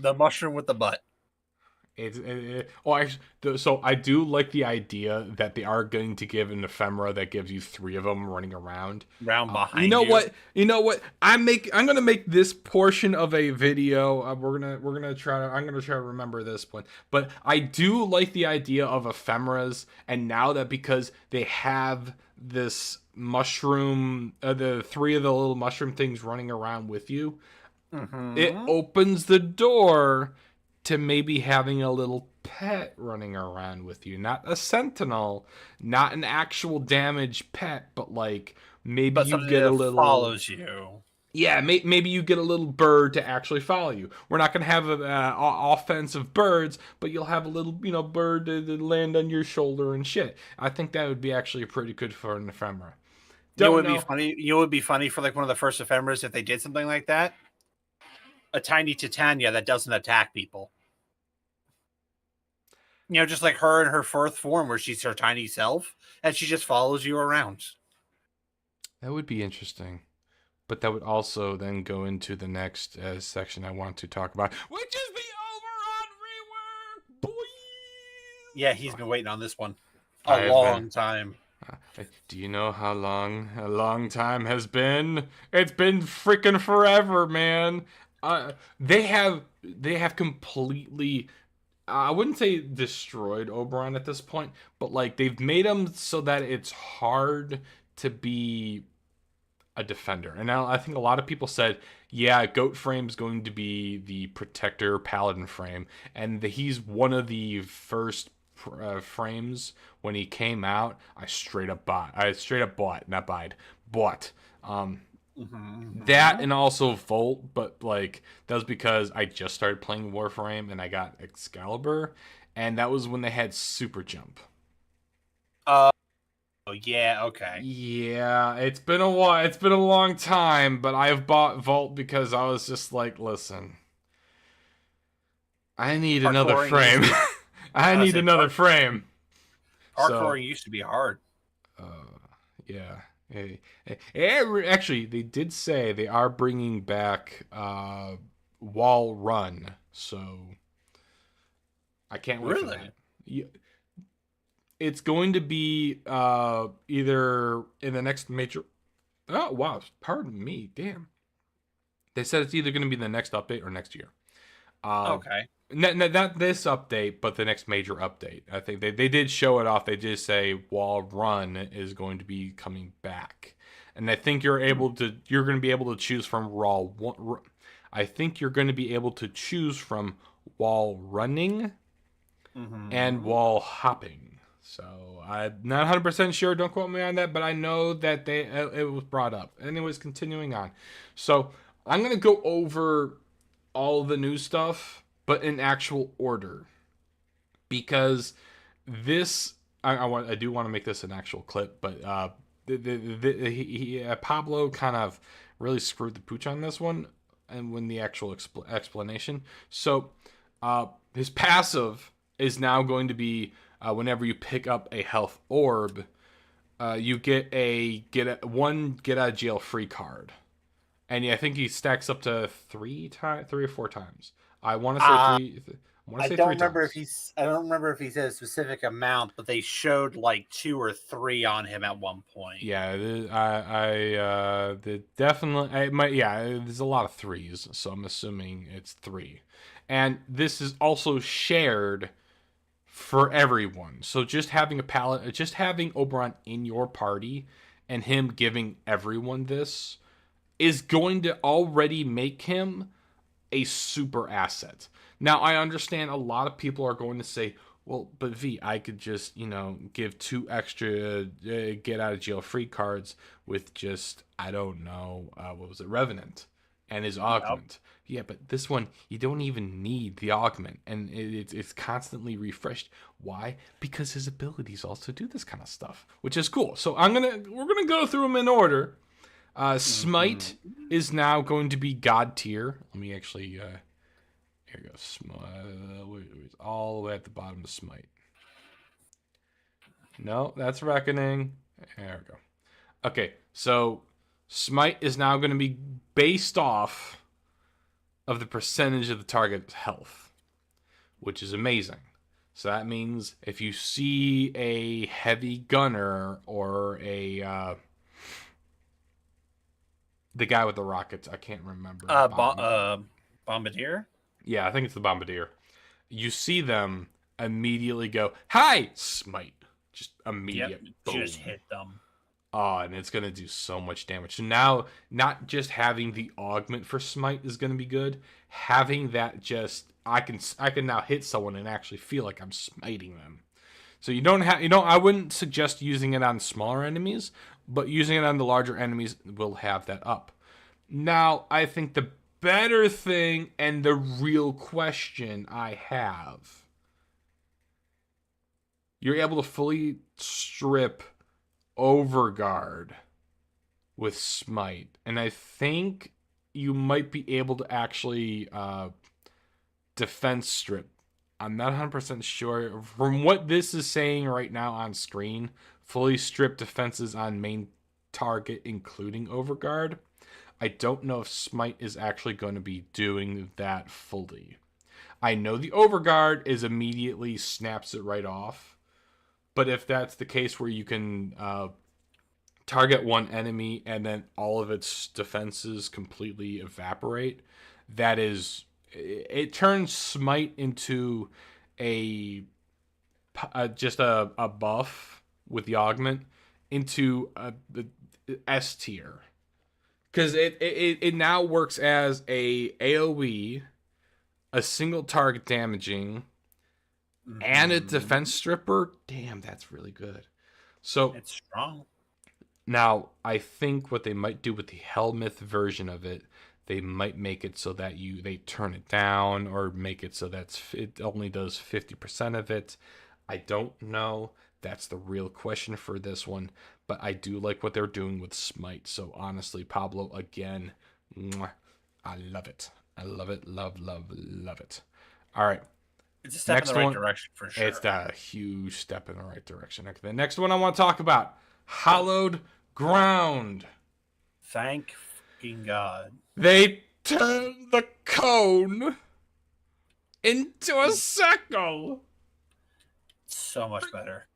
the mushroom with the butt. So I do like the idea that they are going to give an ephemera that gives you 3 of them running around behind. You know what? I'm gonna make this portion of a video. I'm gonna try to remember this one. But I do like the idea of ephemeras, and now that because they have this mushroom, the 3 of the little mushroom things running around with you, it opens the door to maybe having a little pet running around with you. Not a sentinel, not an actual damaged pet, but like maybe you get a little follows you. Yeah, maybe you get a little bird to actually follow you. We're not going to have offensive birds, but you'll have a little, bird to land on your shoulder and shit. I think that would be actually pretty good for an ephemera. It would be funny. It would be funny for like one of the first ephemeras if they did something like that. A tiny Titania that doesn't attack people. Just like her in her 4th form, where she's her tiny self, and she just follows you around. That would be interesting. But that would also then go into the next section I want to talk about, which is the overrun rework, boy! Yeah, he's been waiting on this one a long time. Do you know how long a long time has been? It's been freaking forever, man. They have completely... I wouldn't say destroyed Oberon at this point, but like they've made him so that it's hard to be a defender. And now I think a lot of people said, yeah, Goat Frame's going to be the protector Paladin frame, and he's one of the first frames when he came out. I straight up bought, that, and also Volt, but like that was because I just started playing Warframe and I got Excalibur, and that was when they had super jump. Oh yeah, okay. Yeah, it's been a while. It's been a long time, but I've bought Volt because I was just like, listen, I need another frame. I need another frame. Parkouring used to be hard. Yeah. Actually, they did say they are bringing back wall run, so I can't wait for that. It's going to be either in the next major... Oh, wow. Pardon me. Damn. They said it's either going to be the next update or next year. Okay. Not this update, but the next major update. I think they did show it off. They did say wall run is going to be coming back, and I think you're going to be able to choose from raw one. I think you're going to be able to choose from wall running and wall hopping. So I'm not 100% sure. Don't quote me on that, but I know that it was brought up. Anyways, continuing on. So I'm going to go over all the new stuff, but in actual order, because this I do want to make this an actual clip, but Pablo kind of really screwed the pooch on this one, and when the actual explanation. So his passive is now going to be whenever you pick up a health orb, you get a get out of jail free card, and yeah, I think he stacks up to three or four times. I want to say three. I want to say three times. I don't remember if he said a specific amount, but they showed like 2 or 3 on him at one point. Yeah, definitely. I might. Yeah, there's a lot of threes, so I'm assuming it's 3, and this is also shared for everyone. So just having just having Oberon in your party, and him giving everyone this is going to already make him a super asset. Now, I understand a lot of people are going to say, well, but V, I could just, give 2 extra get out of jail free cards with just, I don't know, what was it, Revenant and his augment. Yeah, but this one, you don't even need the augment, and it's constantly refreshed. Why? Because his abilities also do this kind of stuff, which is cool. So we're gonna go through them in order. Smite is now going to be God tier. Let me actually, here we go. Smite, all the way at the bottom of Smite. No, that's Reckoning. There we go. Okay, so Smite is now going to be based off of the percentage of the target's health, which is amazing. So that means if you see a heavy gunner or a the guy with the rockets, I can't remember. Bombardier? Yeah, I think it's the Bombardier. You see them immediately go, hi, Smite. Just immediate. Boom. Just hit them. Oh, and it's going to do so much damage. So now, not just having the augment for Smite is going to be good. Having that just, I can now hit someone and actually feel like I'm smiting them. So I wouldn't suggest using it on smaller enemies, but using it on the larger enemies will have that up. Now, I think the better thing and the real question I have, you're able to fully strip Overguard with Smite, and I think you might be able to actually defense strip. I'm not 100% sure. From what this is saying right now on screen, fully strip defenses on main target, including Overguard. I don't know if Smite is actually going to be doing that fully. I know the Overguard is immediately snaps it right off, but if that's the case where you can target one enemy and then all of its defenses completely evaporate, it turns Smite into just a buff with the augment into a S tier, because it now works as a AoE, a single target damaging, and a defense stripper. Damn, that's really good. So it's strong. Now, I think what they might do with the Helmuth version of it, they might make it so that they turn it down, or make it so that it only does 50% of it. I don't know. That's the real question for this one. But I do like what they're doing with Smite. So honestly, Pablo, again, I love it. I love it. Love, love, love it. All right. It's a step in the right direction for sure. It's a huge step in the right direction. Okay, the next one I want to talk about, Hallowed Ground. Thank fucking God. They turned the cone into a circle. So much better.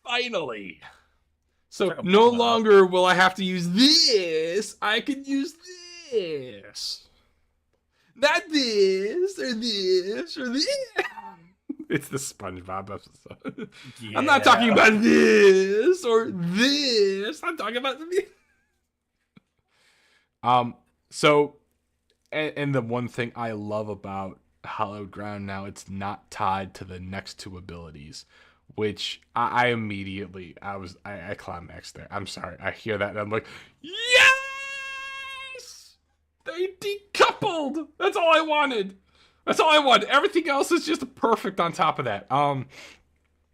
Finally. So no longer will I have to use this. I can use this. Not this or this or this. It's the SpongeBob episode. Yeah. I'm not talking about this or this. I'm talking about this. So And the one thing I love about Hallowed Ground now, it's not tied to the next two abilities, which I immediately I climaxed there. I'm sorry, I hear that and I'm like, yes, they decoupled. That's all I wanted. That's all I wanted. Everything else is just perfect on top of that.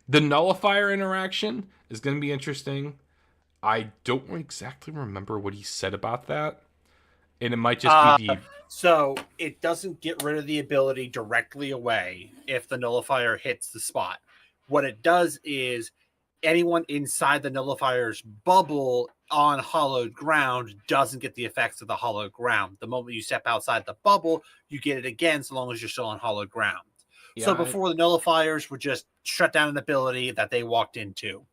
The nullifier interaction is going to be interesting. I don't exactly remember what he said about that, and it might just be Uh, the so it doesn't get rid of the ability directly away if the nullifier hits the spot. What it does is anyone inside the nullifier's bubble on hollowed ground doesn't get the effects of the hollowed ground. The moment you step outside the bubble, you get it again so long as you're still on hollowed ground. So yeah. before the nullifiers would just shut down an ability that they walked into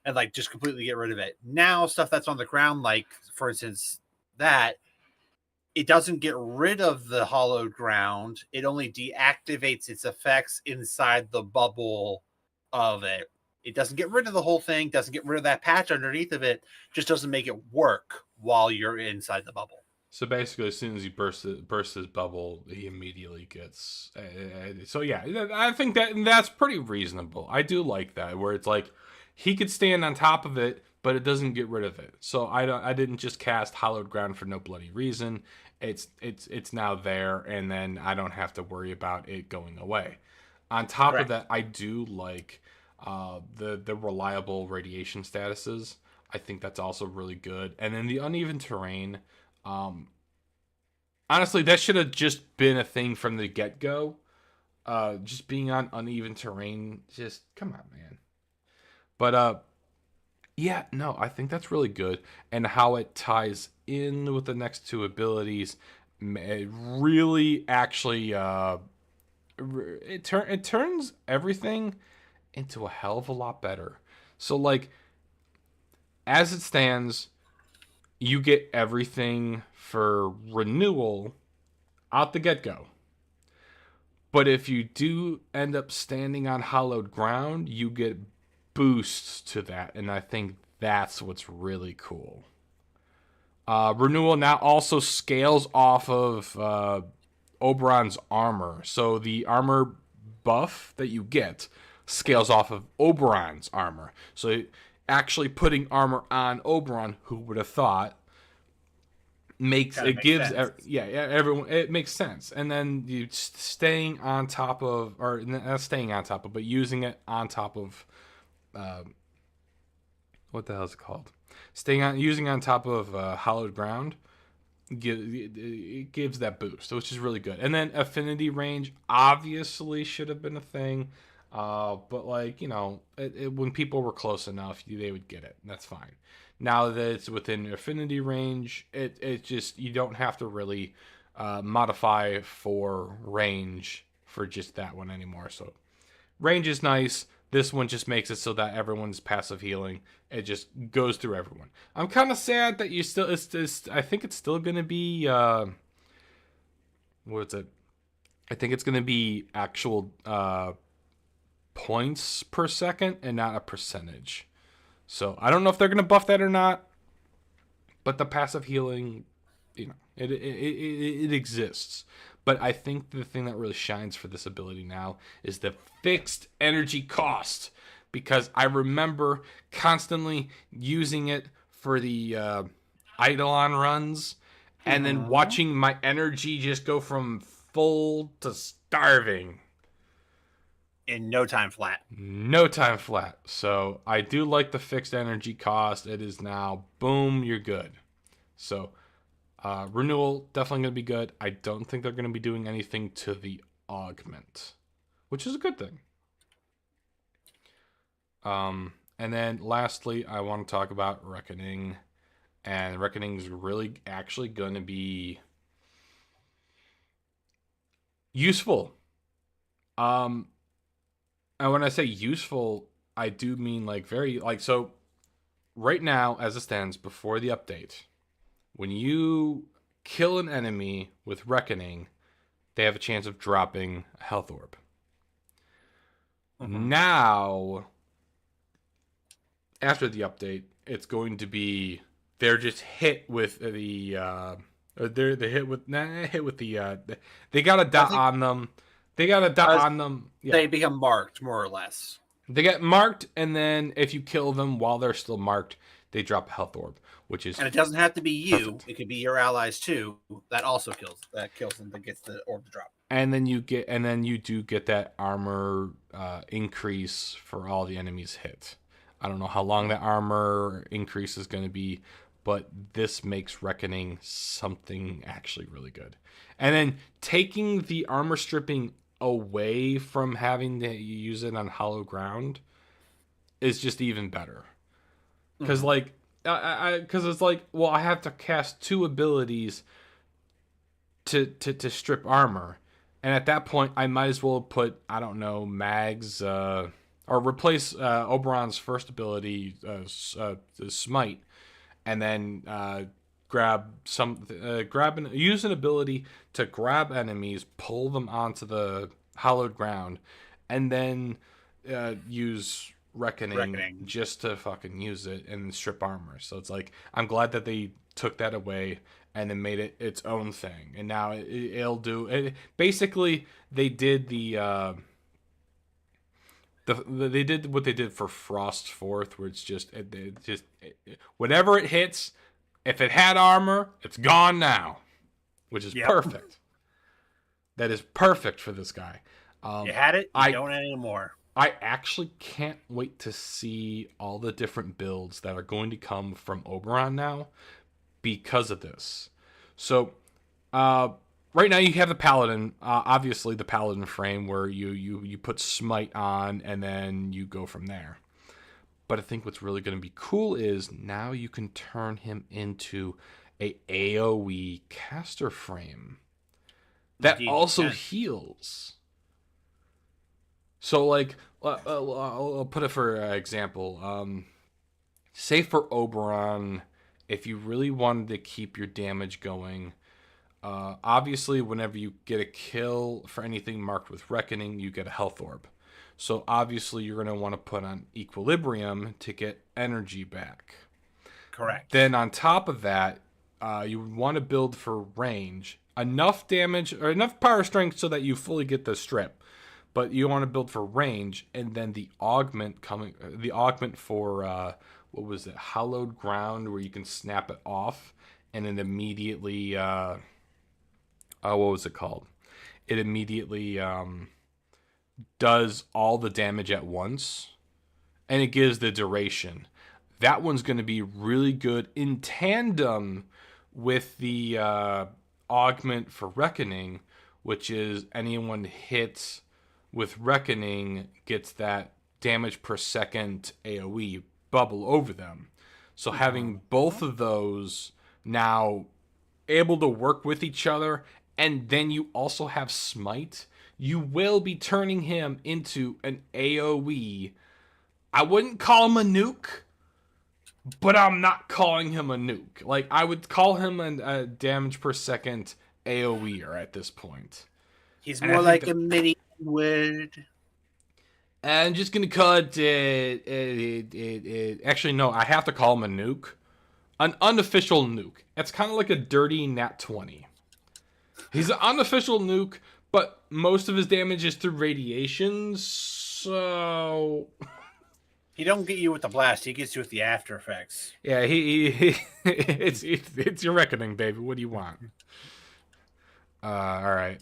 and like just completely get rid of it. Now stuff that's on the ground, like for instance, that it doesn't get rid of the hollowed ground. It only deactivates its effects inside the bubble of it. It doesn't get rid of the whole thing, doesn't get rid of that patch underneath of it, just doesn't make it work while you're inside the bubble. So basically, as soon as he bursts his bubble, he immediately gets. So yeah, I think that's pretty reasonable. I do like that, where it's like he could stand on top of it, but it doesn't get rid of it. So I didn't just cast Hallowed Ground for no bloody reason. It's now there, and then I don't have to worry about it going away. On top of Correct. that, I do like the reliable radiation statuses. I think that's also really good. And then the uneven terrain. Um, Honestly, that should have just been a thing from the get go. Just being on uneven terrain, just come on, man. But yeah, no, I think that's really good, and how it ties in with the next two abilities, it really actually it turns everything into a hell of a lot better. So like as it stands, you get everything for renewal out the get go. But if you do end up standing on hollowed ground, you get boosts to that, and I think that's what's really cool. Renewal now also scales off of Oberon's armor, so the armor buff that you get scales off of Oberon's armor. So actually putting armor on Oberon, who would have thought, makes Kind of it makes gives sense. yeah, everyone, it makes sense. And then you staying on top of, or not staying on top of, but using it on top of what the hell is it called, staying on using on top of hollowed ground, it gives that boost, which is really good. And then affinity range obviously should have been a thing, but like when people were close enough, they would get it. That's fine. Now that it's within affinity range, it just, you don't have to really modify for range for just that one anymore. So range is nice. This one just makes it so that everyone's passive healing, it just goes through everyone. I'm kind of sad that you still, I think it's still gonna be what is it? I think it's gonna be actual points per second and not a percentage. So I don't know if they're gonna buff that or not, but the passive healing, it exists. But I think the thing that really shines for this ability now is the fixed energy cost, because I remember constantly using it for the Eidolon runs, and then Mhm. watching my energy just go from full to starving. In no time flat. No time flat. So I do like the fixed energy cost. It is now boom, you're good. So renewal definitely going to be good. I don't think they're going to be doing anything to the augment, which is a good thing. And then lastly, I want to talk about Reckoning, and Reckoning is really actually going to be useful. Um, and when I say useful, I do mean like very like so. Right now, as it stands before the update, when you kill an enemy with Reckoning, they have a chance of dropping a health orb. Mhm. Now, after the update, it's going to be they're just hit with the They hit with they got a I dot think on them. They got a dot uh, on them. Yeah. they become marked more or less. They get marked, and then if you kill them while they're still marked, they drop a health orb, which is And it doesn't have to be you; perfect. it could be your allies too. That also kills them. That gets the orb to drop. And then you do get that armor increase for all the enemies hit. I don't know how long that armor increase is going to be, but this makes Reckoning something actually really good. And then taking the armor stripping away from having to use it on hollow ground is just even better. Because Mm-hmm. like, because it's like, well, I have to cast two abilities to strip armor, and at that point, I might as well put, I don't know, mags or replace Oberon's first ability, smite, and then use an ability to grab enemies, pull them onto the hallowed ground, and then use Reckoning Reckoning. just to fucking use it and strip armor. So it's like, I'm glad that they took that away and then made it its own thing. And now it'll do it. Basically, they did they did what they did for Frost Fourth, where it's just whatever it hits, if it had armor, it's gone now, which is Yep. perfect. That is perfect for this guy. You had it. You I don't anymore. I actually can't wait to see all the different builds that are going to come from Oberon now because of this. So, right now you have the Paladin, obviously the Paladin frame where you put Smite on and then you go from there. But I think what's really going to be cool is now you can turn him into a AoE caster frame that Indeed, you also can. heals. So like, I'll put it for example. Say for Oberon, if you really wanted to keep your damage going, obviously whenever you get a kill for anything marked with Reckoning, you get a health orb. So obviously you're going to want to put on Equilibrium to get energy back. Correct. Then on top of that, you would want to build for range, enough damage or enough power strength so that you fully get the strip. But you want to build for range, and then the augment for what was it, hallowed ground, where you can snap it off, and it immediately what was it called? It immediately does all the damage at once, and it gives the duration. That one's going to be really good in tandem with the augment for Reckoning, which is anyone hits with Reckoning gets that damage per second AoE bubble over them. So having both of those now able to work with each other, and then you also have Smite, you will be turning him into an AoE. I wouldn't call him a nuke, but I'm not calling him a nuke. Like, I would call him a damage per second AoEer at this point. He's And I more think like that a mini wood. I'm just gonna call it, Actually, no, I have to call him a nuke, an unofficial nuke. It's kind of like a dirty nat 20. He's an unofficial nuke, but most of his damage is through radiation. So He don't get you with the blast. He gets you with the after effects. yeah, it's your reckoning, baby. What do you want? All right.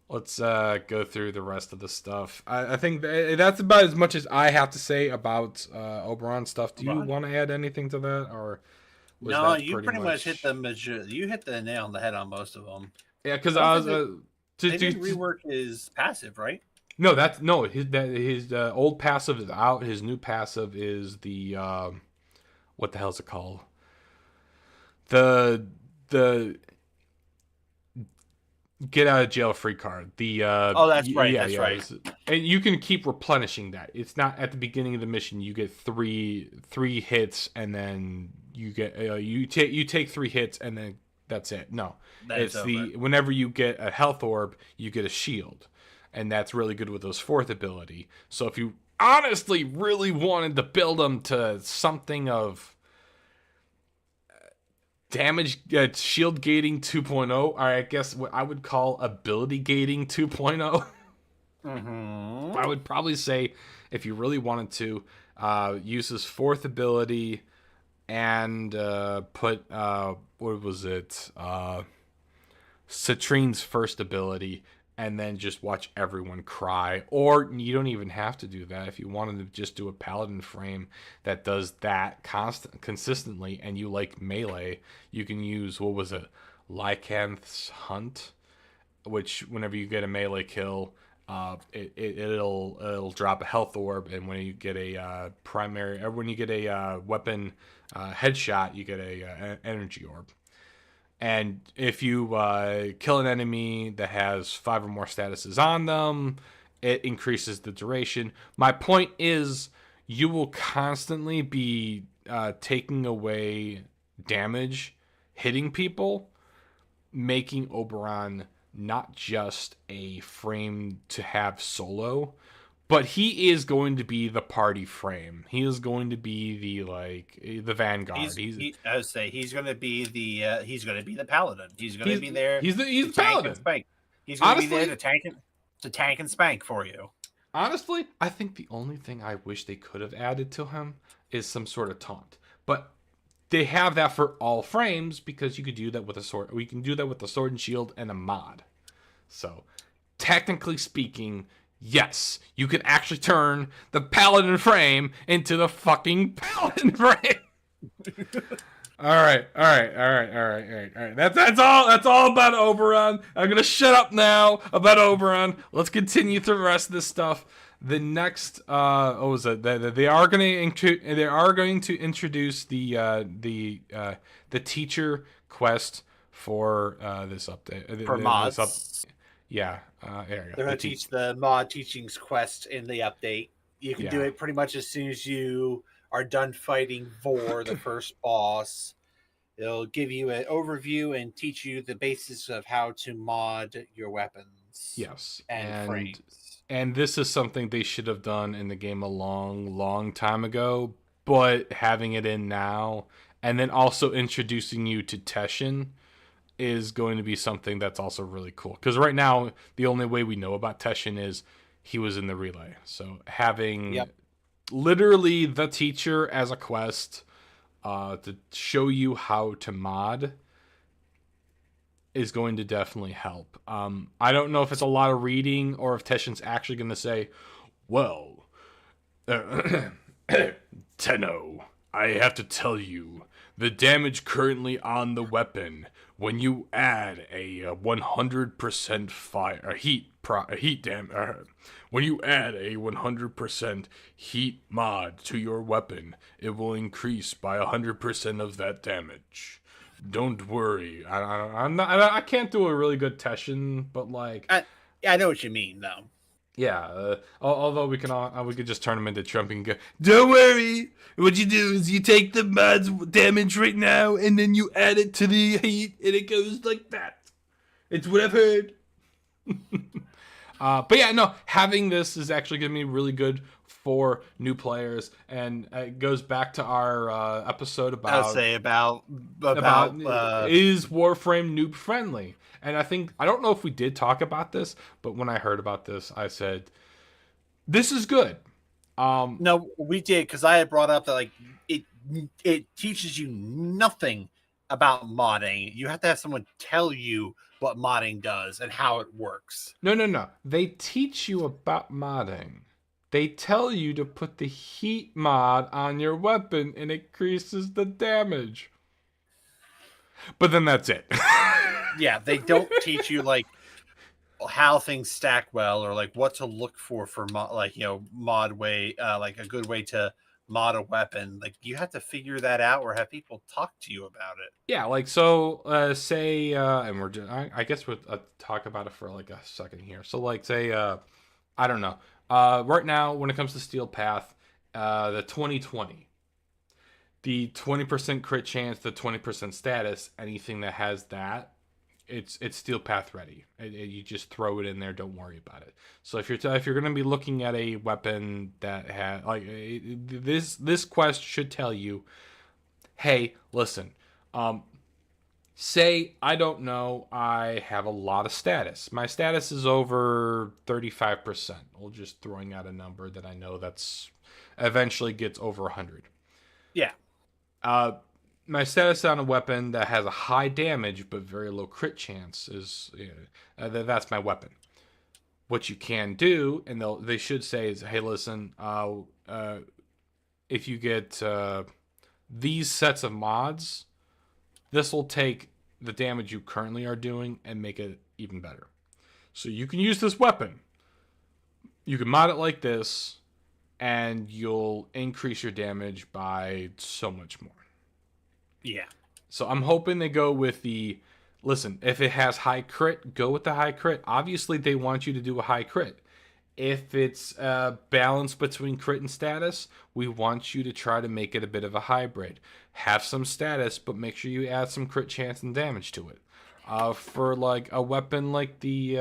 Let's go through the rest of the stuff. I think that's about as much as I have to say about Oberon stuff. Do you Ron? want to add anything to that, or was No, that you pretty pretty much hit much? you hit the nail on the head on most of them. Yeah, because I don't I think was they didn't rework his passive, right? no, that's no his old passive is out. His new passive is the what the hell's it called? The the get out of jail free card. The Oh, that's right. yeah That's yeah, right. and you can keep replenishing that. It's not at the beginning of the mission. You get three hits, and then you get you take three hits, and then that's it. No, That is it's over. the whenever you get a health orb, you get a shield, and that's really good with those fourth ability. So if you honestly really wanted to build them to something of damage shield gating 2.0, or I guess what I would call ability gating 2.0. Mm-hmm. I would probably say if you really wanted to use his fourth ability and put what was it? Citrine's first ability, and then just watch everyone cry. Or you don't even have to do that. If you wanted to just do a Paladin frame that does that consistently, and you like melee, you can use, what was it, Lycanth's Hunt, which whenever you get a melee kill, it'll drop a health orb, and when you get a primary, or when you get a weapon headshot, you get a energy orb. And if you kill an enemy that has 5 or more statuses on them, it increases the duration. My point is, you will constantly be taking away damage, hitting people, making Oberon not just a frame to have solo, but he is going to be the party frame. He is going to be the vanguard. I would say he's going to be the paladin. He's going to be there. He's to the paladin. Spank. He's going to be there to tank and spank for you. Honestly, I think the only thing I wish they could have added to him is some sort of taunt. But they have that for all frames because you could do that with a sword. We can do that with the sword and shield and a mod. So, technically speaking, yes, you can actually turn the paladin frame into the fucking paladin frame. All right. That's all about Oberon. I'm gonna shut up now about Oberon. Let's continue through the rest of this stuff. The next, what was it? They are going to introduce the teacher quest for this update. For mods. Yeah, there you go. They're going to teach the mod teachings quest in the update. You can do it pretty much as soon as you are done fighting Vor, the first boss. It'll give you an overview and teach you the basis of how to mod your weapons. Yes, and frames. And this is something they should have done in the game a long time ago, but having it in now, and then also introducing you to Teshin is going to be something that's also really cool. Because right now, the only way we know about Teshin is he was in the relay. So having literally the teacher as a quest to show you how to mod is going to definitely help. I don't know if it's a lot of reading or if Teshin's actually going to say, well, Tenno, I have to tell you, the damage currently on the weapon, when you add a 100% when you add a 100% heat mod to your weapon, it will increase by 100% of that damage. Don't worry. I can't do a really good Teshin, but like I know what you mean though. Yeah, although we could just turn him into Trump and go, don't worry, what you do is you take the mod's damage right now and then you add it to the heat and it goes like that. It's what I've heard. But yeah, no, having this is actually going to be really good for new players, and it goes back to our episode about is Warframe noob friendly. And I don't know if we did talk about this, but when I heard about this, I said, this is good. No, we did, because I had brought up that like it teaches you nothing about modding. You have to have someone tell you what modding does and how it works. No. They teach you about modding. They tell you to put the heat mod on your weapon and it increases the damage. But then that's it. Yeah, they don't teach you like how things stack well or like what to look for mod way, like a good way to mod a weapon. Like you have to figure that out or have people talk to you about it. Yeah, like so say and I guess we'll talk about it for like a second here. So like say I don't know. Right now when it comes to Steel Path, the 2020, the 20% crit chance, the 20% status, anything that has that, it's Steel Path ready. You just throw it in there. Don't worry about it. So if you're going to be looking at a weapon that has like this quest should tell you, hey, listen, say, I don't know, I have a lot of status. My status is over 35%. We'll just throwing out a number that I know that's eventually gets over 100. Yeah. Uh, my status on a weapon that has a high damage but very low crit chance is that's my weapon. What you can do, and they should say is, hey, listen, if you get these sets of mods, this will take the damage you currently are doing and make it even better. So you can use this weapon. You can mod it like this, and you'll increase your damage by so much more. Yeah. So I'm hoping they go with the listen, if it has high crit, go with the high crit. Obviously, they want you to do a high crit. If it's a balance between crit and status, we want you to try to make it a bit of a hybrid. Have some status, but make sure you add some crit chance and damage to it. For like a weapon like the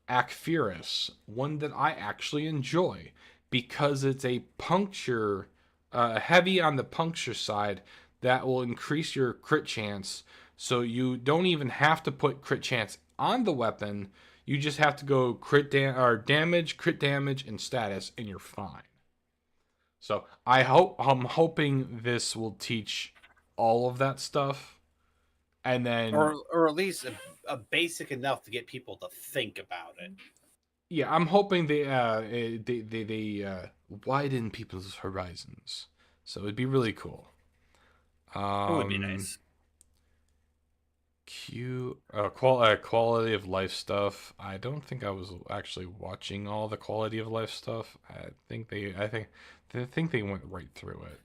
Akfiris, one that I actually enjoy because it's a puncture, heavy on the puncture side, that will increase your crit chance. So you don't even have to put crit chance on the weapon. You just have to go damage, crit damage, and status, and you're fine. So I'm hoping this will teach all of that stuff, and then Or at least a basic enough to get people to think about it. yeah, I'm hoping they widen people's horizons. So it'd be really cool. It would be nice. Quality of life stuff. I don't think I was actually watching all the quality of life stuff. I think they went right through it.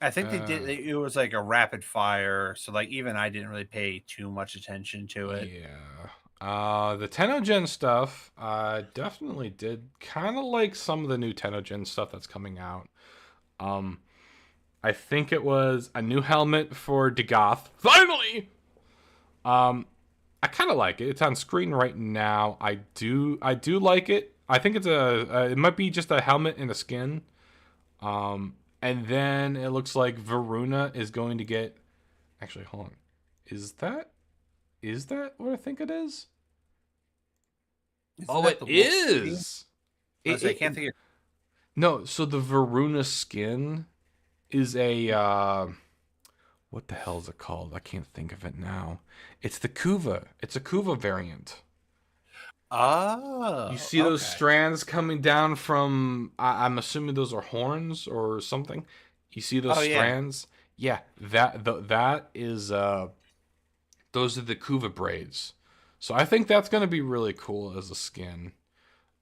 I think they did. It was like a rapid fire, so like even I didn't really pay too much attention to it. Yeah. The Tenno Gen stuff, definitely did kind of like some of the new Tenno Gen stuff that's coming out. I think it was a new helmet for Dagoth. Finally! I kind of like it. It's on screen right now. I do like it. I think it's it might be just a helmet and a skin. And then it looks like Varuna is going to get. Actually, hold on. Is that what I think it is? Isn't that It is. I can't think of. No, so the Varuna skin is a what the hell is it called? I can't think of it now. It's the Kuva. It's a Kuva variant. Oh, You see those strands coming down from? I'm assuming those are horns or something. You see those strands? Yeah, that is those are the Kuva braids. So I think that's gonna be really cool as a skin.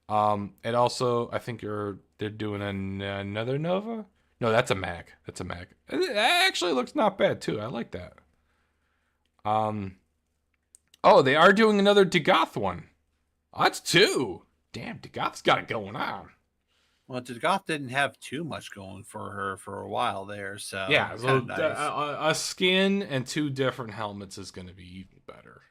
And also I think they're doing another Nova. No, that's a mag. That's a mag. It actually looks not bad too. I like that. Oh, they are doing another Dagoth one. Oh, that's two. Damn, Dagoth's got it going on. Well, Dagoth didn't have too much going for her for a while there, so Yeah, so nice. A skin and two different helmets is going to be even better.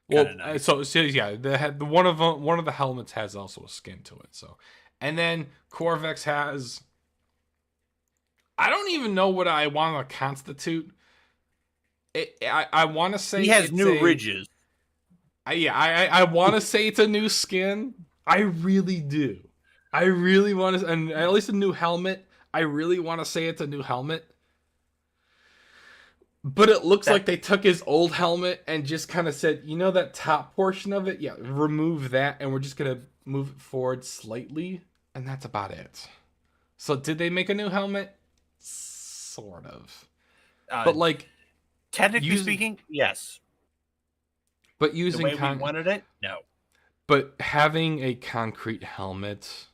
Well, nice. so yeah, the one of the helmets has also a skin to it. So, and then Corvex has. I don't even know what I want to constitute. I want to say he has new ridges. I want to say it's a new skin. I really do. I really want to, and at least a new helmet. I really want to say it's a new helmet. But it looks like they took his old helmet and just kind of said, you know, that top portion of it? Yeah, remove that, and we're just going to move it forward slightly, and that's about it. So did they make a new helmet? Sort of. But like... Technically speaking, yes. But using... The way we wanted it? No. But having a concrete helmet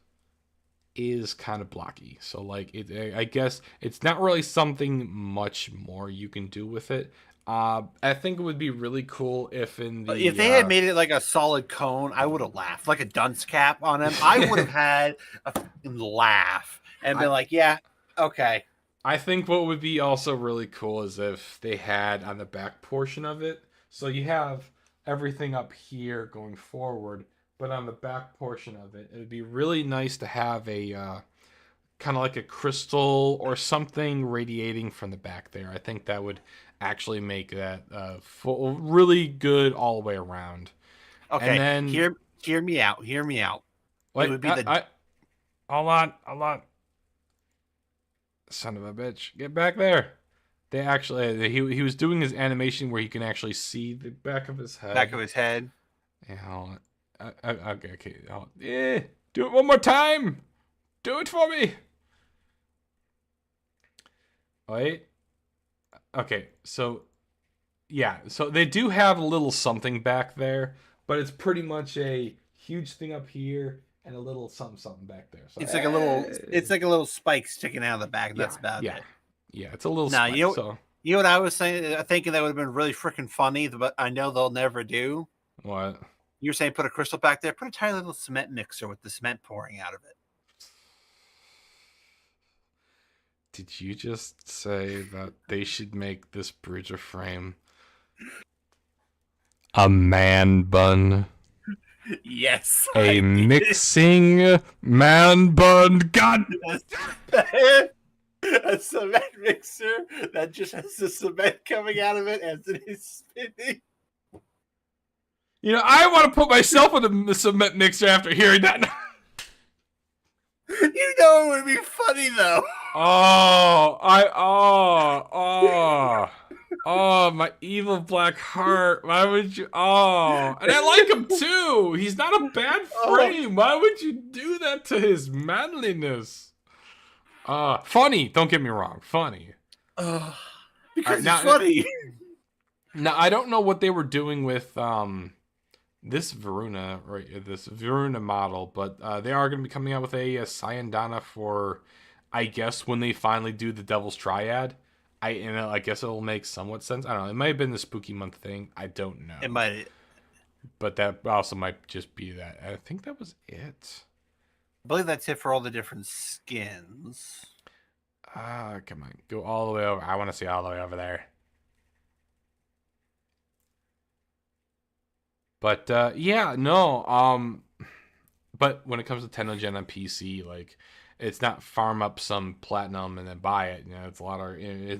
is kind of blocky. So like I guess it's not really something much more you can do with it. I think it would be really cool if they had made it like a solid cone, I would have laughed. Like a dunce cap on him. I would have had a laugh and been like, yeah, okay. I think what would be also really cool is if they had on the back portion of it. So you have everything up here going forward, but on the back portion of it, it would be really nice to have a kind of like a crystal or something radiating from the back there. I think that would actually make that full, really good all the way around. And Okay, then, hear me out. Hear me out. It wait, would be the hold on, son of a bitch, get back there. They actually, he was doing his animation where he can actually see the back of his back head. of his head. Yeah, hold on. Okay. Yeah, do it one more time. Do it for me. Wait. Okay, so yeah, so they do have a little something back there, but it's pretty much a huge thing up here and a little something back there. So It's like a little spike sticking out of the back. yeah, That's about yeah, it. yeah. It's a little Now spike. So you know what I was saying. Thinking that would have been really freaking funny, but I know they'll never do. what? You were saying put a crystal back there. Put a tiny little cement mixer with the cement pouring out of it. Did you just say that they should make this bridge of frame a man bun? Yes, A I did. mixing man bun. God. A cement mixer that just has the cement coming out of it as it is spinning. You know, I want to put myself in the cement mixer after hearing that. You know it would be funny though. Oh, my evil black heart. Why would you? Oh, and I like him too. He's not a bad frame. Why would you do that to his manliness? Funny. Don't get me wrong. Funny. Because now, it's funny. Now, I don't know what they were doing with this Varuna, right? This Varuna model, but they are going to be coming out with a Syandana for, I guess, when they finally do the Devil's Triad. I guess it'll make somewhat sense. I don't know. It might have been the Spooky Month thing. I don't know. It might, but that also might just be that. I think that was it. I believe that's it for all the different skins. Come on, go all the way over. I want to see all the way over there. But yeah, no. But when it comes to Tenno Gen on PC, like, it's not farm up some platinum and then buy it. You know, it's a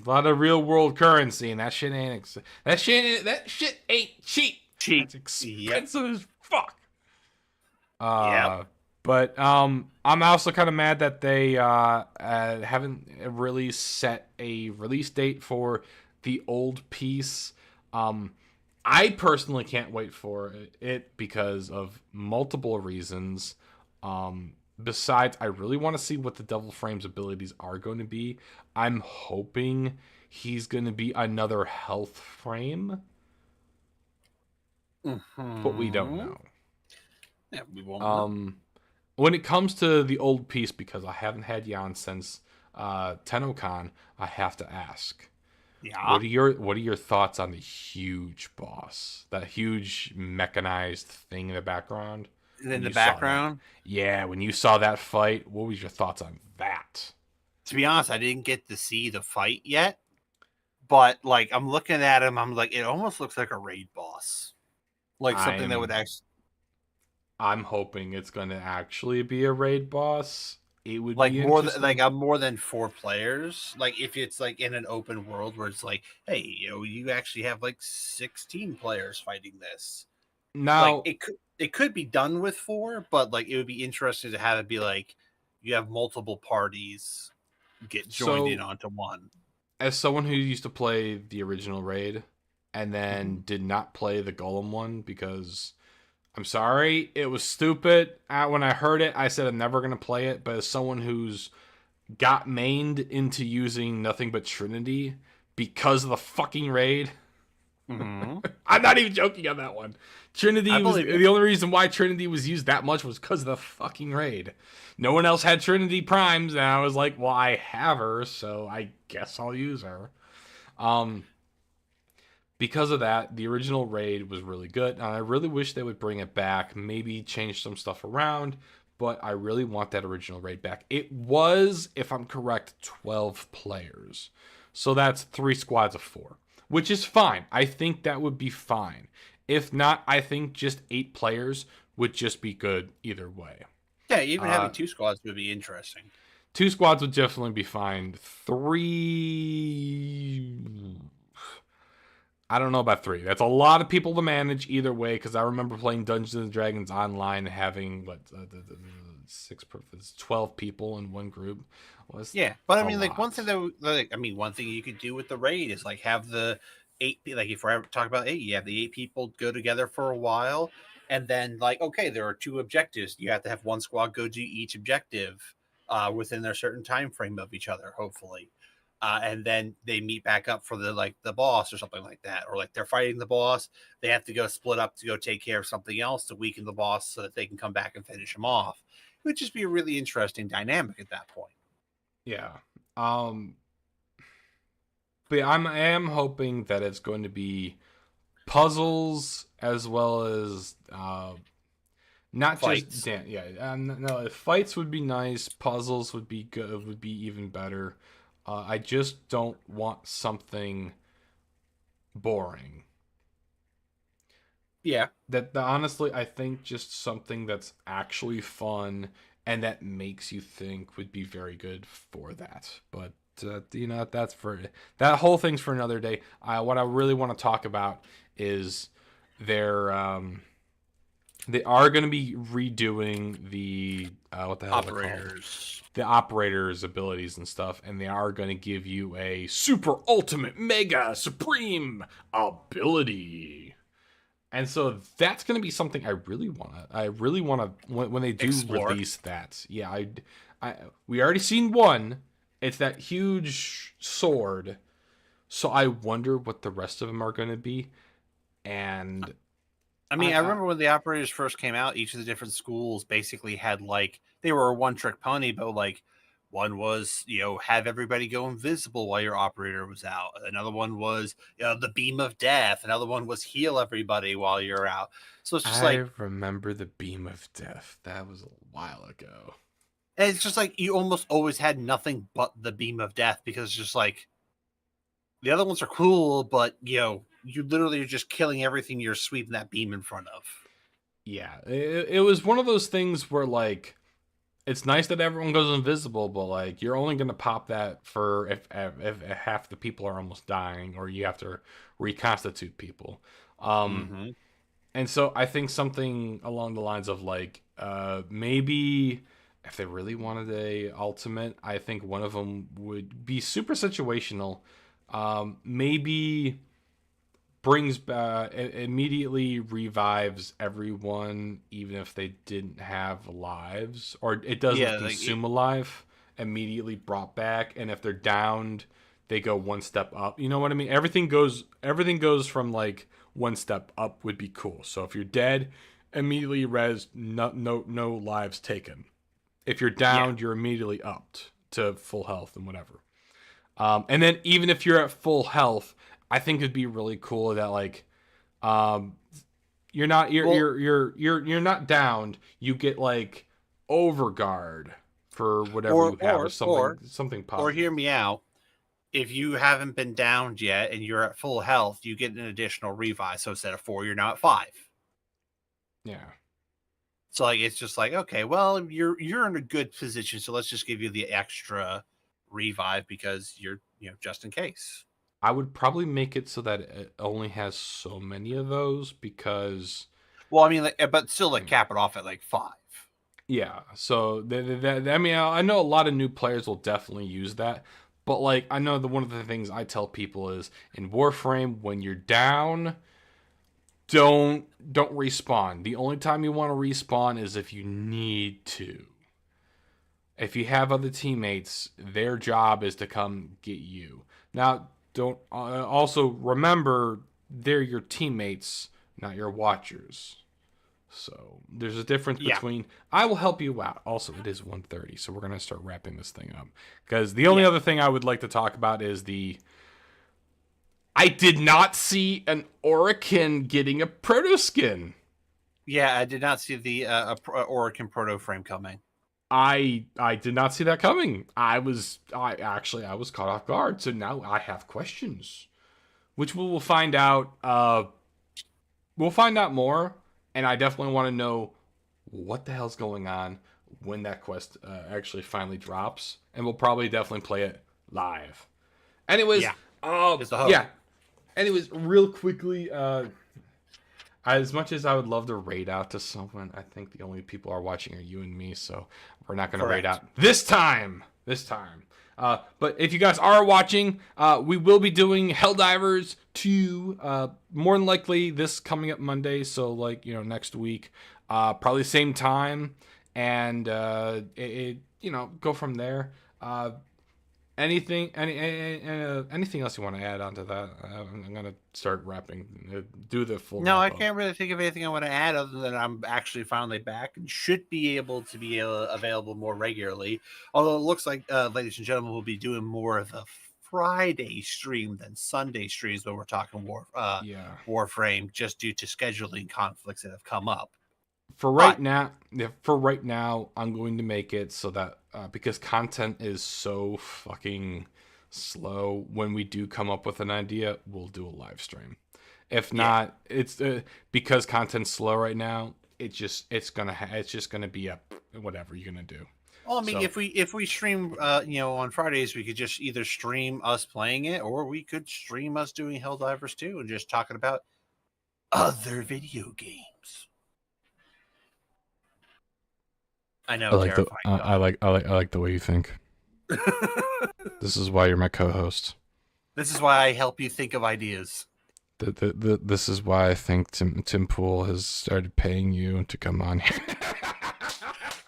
lot of real world currency, and that shit ain't that shit ain't cheap. It's expensive as fuck. Yep. But I'm also kind of mad that they haven't really set a release date for the old piece. I personally can't wait for it because of multiple reasons. Besides, I really want to see what the Devil Frame's abilities are going to be. I'm hoping he's going to be another health frame. Mm-hmm. But we don't know. Yeah, we won't know. When it comes to the old piece, because I haven't had Jan since TennoCon, I have to ask. Yeah. What are your thoughts on the huge boss? That huge mechanized thing in the background? In the background? Yeah, when you saw that fight, what was your thoughts on that? To be honest, I didn't get to see the fight yet. But like I'm looking at him, I'm like, it almost looks like a raid boss. Like something that would actually I'm hoping it's gonna actually be a raid boss. It would like be more than 4 players. Like if it's like in an open world where it's like, hey, you actually have like 16 players fighting this. Now like it could be done with 4, but like it would be interesting to have it be like you have multiple parties get joined in onto one. As someone who used to play the original raid and then did not play the Golem one because I'm sorry, it was stupid. When I heard it, I said I'm never going to play it. But as someone who's got mained into using nothing but Trinity because of the fucking raid, I'm not even joking on that one. Trinity was the only reason why Trinity was used that much was because of the fucking raid. No one else had Trinity Primes, and I was like, well, I have her, so I guess I'll use her. Because of that, the original raid was really good, and I really wish they would bring it back, maybe change some stuff around, but I really want that original raid back. It was, if I'm correct, 12 players. So that's 3 squads of 4, which is fine. I think that would be fine. If not, I think just 8 players would just be good either way. Yeah, even having 2 squads would be interesting. 2 squads would definitely be fine. 3, I don't know about 3. That's a lot of people to manage either way. Because I remember playing Dungeons and Dragons online, and having 12 people in one group was Yeah, but I a mean, like one lot. thing that, like, I mean, one thing you could do with the raid is like have the eight. Like if we're ever talking about eight, you have the eight people go together for a while, and then like, okay, there are two objectives. You have to have one squad go do each objective within their certain time frame of each other, hopefully, and then they meet back up for the boss or something like that, or like they're fighting the boss, they have to go split up to go take care of something else to weaken the boss so that they can come back and finish him off. It would just be a really interesting dynamic at that point. Yeah. Um, but yeah, I am hoping that it's going to be puzzles as well as not just Fights. yeah. No, fights would be nice. Puzzles would be good. Would be even better. I just don't want something boring. Yeah. That honestly, I think just something that's actually fun and that makes you think would be very good for that. But that's for that whole thing's for another day. What I really want to talk about is their they are going to be redoing the what the hell is it called? Operators. The operators' abilities and stuff, and they are going to give you a super ultimate mega supreme ability. And so that's going to be something I really want to. I really want to when they do Explore. release that. Yeah, we already seen one. It's that huge sword. So I wonder what the rest of them are going to be. And I I, mean, I I remember when the operators first came out, each of the different schools basically had like they were a one trick pony, but like one was, have everybody go invisible while your operator was out. Another one was, the beam of death. Another one was heal everybody while you're out. So it's just I like remember the beam of death. That was a while ago. it's just like you almost always had nothing but the beam of death because it's just like the other ones are cool, but you literally are just killing everything you're sweeping that beam in front of. Yeah, it was one of those things where like it's nice that everyone goes invisible, but like you're only gonna pop that for if half the people are almost dying, or you have to reconstitute people. Um, Mm-hmm. and so I think something along the lines of like maybe if they really wanted a ultimate, I think one of them would be super situational. Maybe brings immediately revives everyone even if they didn't have lives, or it doesn't Yeah, like consume a life, immediately brought back, and if they're downed they go one step up. You know what I mean? Everything goes from like one step up would be cool. So if you're dead, immediately res, no lives taken. If you're yeah, downed, you're immediately upped to full health and whatever. And then even if you're at full health, I think it'd be really cool that like um, you're not well, you're not downed. You get like overguard for whatever or you have, or or or something or hear positive. me out. If you haven't been downed yet and you're at full health, you get an additional revive. So instead of 4, you're now at 5. Yeah, So like it's just like, okay, well, you're in a good position, so let's just give you the extra revive because you're, just in case. I would probably make it so that it only has so many of those because Well, I mean, like, but still, like, cap it off at like 5. yeah. So I mean, I know a lot of new players will definitely use that, but like I know one of the things I tell people is in Warframe when you're down, don't respawn. The only time you want to respawn is if you need to. If you have other teammates, their job is to come get you. Now, don't also remember they're your teammates, not your watchers. So there's a difference Yeah, between I will help you out. Also, it is 1:30, so we're gonna start wrapping this thing up. Because the only yeah, other thing I would like to talk about is I did not see an Orican getting a proto skin. yeah. I did not see the Orican proto frame coming. I did not see that coming. I was caught off guard. So now I have questions, which we will find out. We'll find out more, and I definitely want to know what the hell's going on. when that quest actually finally drops, and we'll probably definitely play it live. Anyways, Yeah, it's the hope. yeah. Anyways, real quickly, as much as I would love to raid out to someone, I think the only people are watching are you and me, so we're not going to raid out this time. This time. But if you guys are watching, we will be doing Helldivers 2, more than likely this coming up Monday, so like, next week. Probably same time, and go from there. Anything else you want to add onto that? I'm gonna start wrapping. Do the full. No, I can't really think of anything I want to add other than I'm actually finally back and should be able to be available more regularly. Although it looks like, ladies and gentlemen, we'll be doing more of the Friday stream than Sunday streams when we're talking Warframe, just due to scheduling conflicts that have come up. For right now, I'm going to make it so that because content is so fucking slow, when we do come up with an idea, we'll do a live stream. If not, it's because content's slow right now. It's just gonna be a whatever you're gonna do. Well, I mean, so, if we stream, on Fridays, we could just either stream us playing it, or we could stream us doing Helldivers 2 and just talking about other video games. I know. I like the way you think. This is why you're my co-host. This is why I help you think of ideas. This is why I think Tim Pool has started paying you to come on here.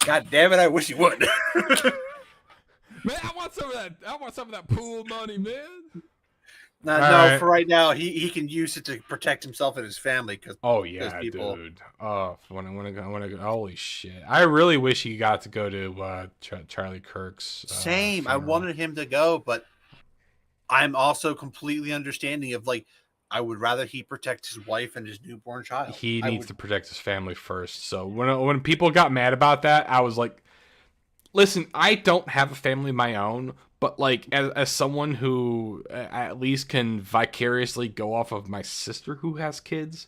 God damn it! I wish you would. Man, I want some of that pool money, man. No, right. For right now, he can use it to protect himself and his family. Dude. Oh, when I go. Holy shit! I really wish he got to go to Charlie Kirk's. Same. Funeral. I wanted him to go, but I'm also completely understanding of I would rather he protect his wife and his newborn child. He needs to protect his family first. So when people got mad about that, I was like, listen, I don't have a family of my own. But as someone who at least can vicariously go off of my sister who has kids,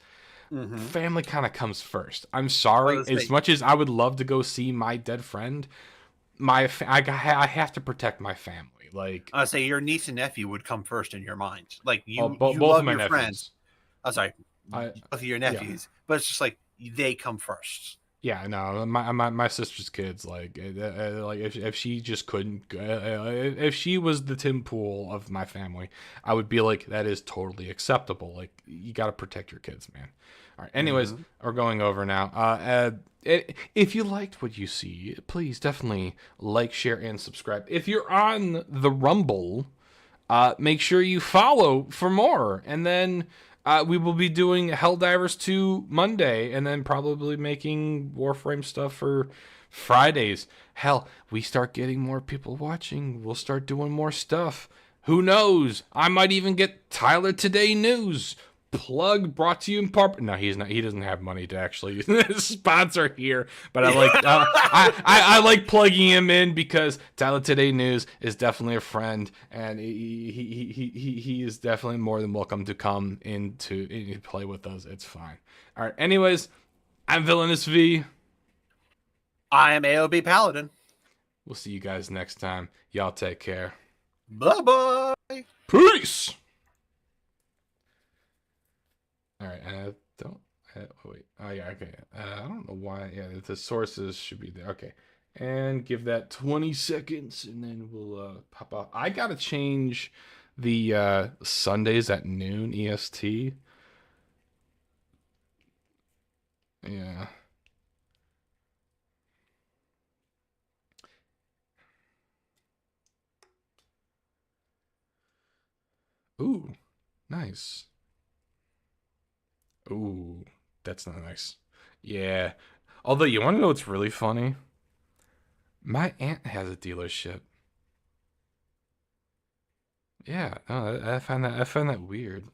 family kind of comes first. I'm sorry. As much as I would love to go see my dead friend, I have to protect my family. I say your niece and nephew would come first in your mind. You both love of my your nephews. Friends. I'm sorry, both of your nephews. Yeah. But it's just they come first. Yeah, no, my sister's kids, if she just couldn't, if she was the Tim Pool of my family, I would be like, that is totally acceptable. You got to protect your kids, man. All right. Anyways, we're going over now. If you liked what you see, please definitely like, share, and subscribe. If you're on the Rumble, make sure you follow for more, and then. We will be doing Helldivers 2 Monday, and then probably making Warframe stuff for Fridays. Hell, we start getting more people watching. We'll start doing more stuff. Who knows? I might even get Tyler Today News. Plug brought to you in part. No, he's not. He doesn't have money to actually sponsor here. But I like plugging him in because Tyler Today News is definitely a friend, and he is definitely more than welcome to come in to play with us. It's fine. All right. Anyways, I'm Villainous V. I am AOB Paladin. We'll see you guys next time. Y'all take care. Bye-bye. Peace. All right, wait. Oh yeah, okay. I don't know why. Yeah, the sources should be there. Okay, and give that 20 seconds, and then we'll pop off. I gotta change the Sundays at noon EST. Yeah. Ooh, nice. Ooh, that's not nice. Yeah. Although, you want to know what's really funny? My aunt has a dealership. Yeah, no, I find that weird.